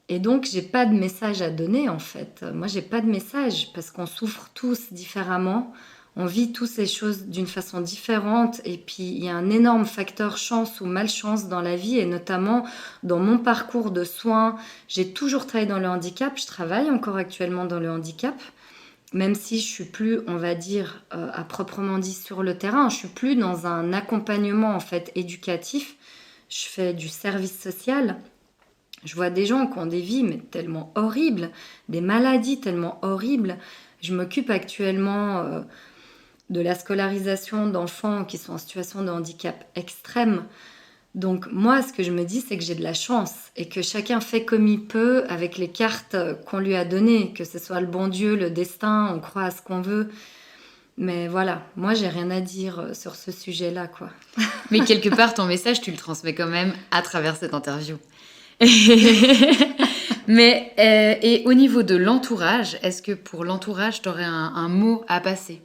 S2: Et donc, j'ai pas de message à donner en fait. Moi, j'ai pas de message parce qu'on souffre tous différemment. On vit tous ces choses d'une façon différente. Et puis, il y a un énorme facteur chance ou malchance dans la vie. Et notamment, dans mon parcours de soins, j'ai toujours travaillé dans le handicap. Je travaille encore actuellement dans le handicap. Même si je suis plus, on va dire, à proprement dit sur le terrain. Je suis plus dans un accompagnement en fait éducatif. Je fais du service social. Je vois des gens qui ont des vies mais tellement horribles, des maladies tellement horribles. Je m'occupe actuellement de la scolarisation d'enfants qui sont en situation de handicap extrême. Donc moi, ce que je me dis, c'est que j'ai de la chance et que chacun fait comme il peut avec les cartes qu'on lui a données, que ce soit le bon Dieu, le destin, on croit à ce qu'on veut. Mais voilà, moi, j'ai rien à dire sur ce sujet-là, quoi.
S1: Mais quelque part, ton message, tu le transmets quand même à travers cette interview. Mais et au niveau de l'entourage, est-ce que pour l'entourage, tu aurais un mot à passer?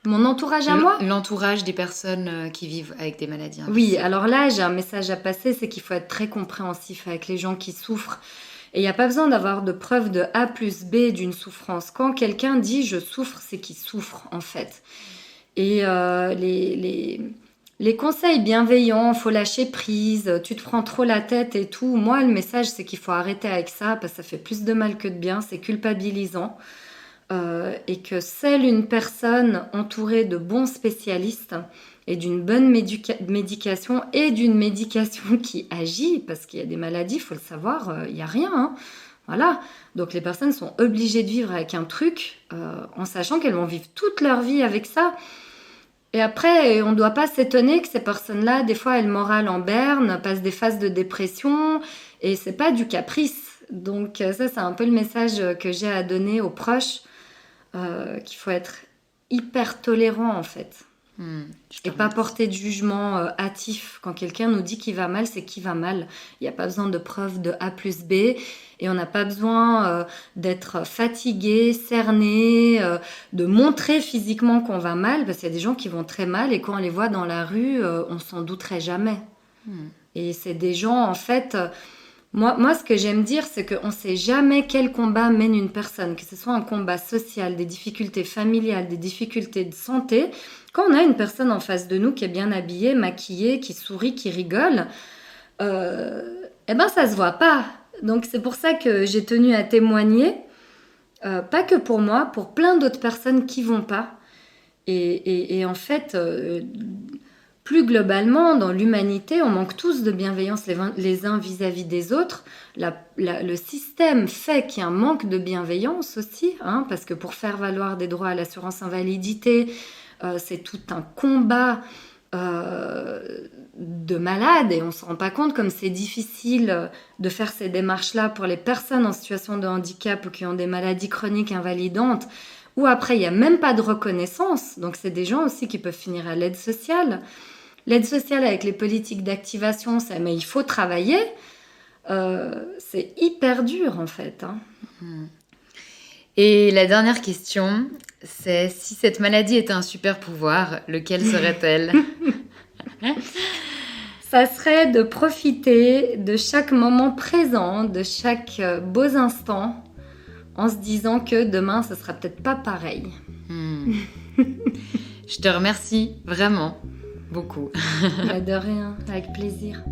S2: Mon entourage à moi?
S1: L'entourage des personnes qui vivent avec des maladies
S2: Oui,
S1: invisibles.
S2: alors là, j'ai un message à passer, c'est qu'il faut être très compréhensif avec les gens qui souffrent. Et il n'y a pas besoin d'avoir de preuve de A plus B d'une souffrance. Quand quelqu'un dit je souffre, c'est qu'il souffre en fait. Et les conseils bienveillants, faut lâcher prise, tu te prends trop la tête et tout. Moi, le message, c'est qu'il faut arrêter avec ça parce que ça fait plus de mal que de bien, c'est culpabilisant. Et que seule une personne entourée de bons spécialistes et d'une bonne médication et d'une médication qui agit, parce qu'il y a des maladies, il faut le savoir, il n'y a rien, hein. Voilà, donc les personnes sont obligées de vivre avec un truc en sachant qu'elles vont vivre toute leur vie avec ça. Et après, on ne doit pas s'étonner que ces personnes-là, des fois, elles morale en berne, passent des phases de dépression, et c'est pas du caprice. Donc ça, c'est un peu le message que j'ai à donner aux proches, qu'il faut être hyper tolérant en fait. Et pas porter de jugement hâtif. Quand quelqu'un nous dit qu'il va mal, c'est qu'il va mal. Il n'y a pas besoin de preuves de A plus B. Et on n'a pas besoin d'être fatigué, cerné, de montrer physiquement qu'on va mal. Parce qu'il y a des gens qui vont très mal et quand on les voit dans la rue, on s'en douterait jamais. Et c'est des gens, en fait... Moi, ce que j'aime dire, c'est qu'on ne sait jamais quel combat mène une personne, que ce soit un combat social, des difficultés familiales, des difficultés de santé. Quand on a une personne en face de nous qui est bien habillée, maquillée, qui sourit, qui rigole, eh ben ça se voit pas. Donc c'est pour ça que j'ai tenu à témoigner, pas que pour moi, pour plein d'autres personnes qui vont pas. Et en fait, plus globalement, dans l'humanité, on manque tous de bienveillance les uns vis-à-vis des autres. Le système fait qu'il y a un manque de bienveillance aussi, hein, parce que pour faire valoir des droits à l'assurance invalidité, c'est tout un combat de malades, et on ne se rend pas compte comme c'est difficile de faire ces démarches-là pour les personnes en situation de handicap ou qui ont des maladies chroniques invalidantes, où après il n'y a même pas de reconnaissance. Donc c'est des gens aussi qui peuvent finir à l'aide sociale. L'aide sociale avec les politiques d'activation, mais il faut travailler. C'est hyper dur en fait. Hein.
S1: Et la dernière question, c'est si cette maladie était un super pouvoir, lequel serait-elle?
S2: Ça serait de profiter de chaque moment présent, de chaque beau instant, en se disant que demain, ce sera peut-être pas pareil.
S1: Je te remercie vraiment beaucoup.
S2: De rien, avec plaisir.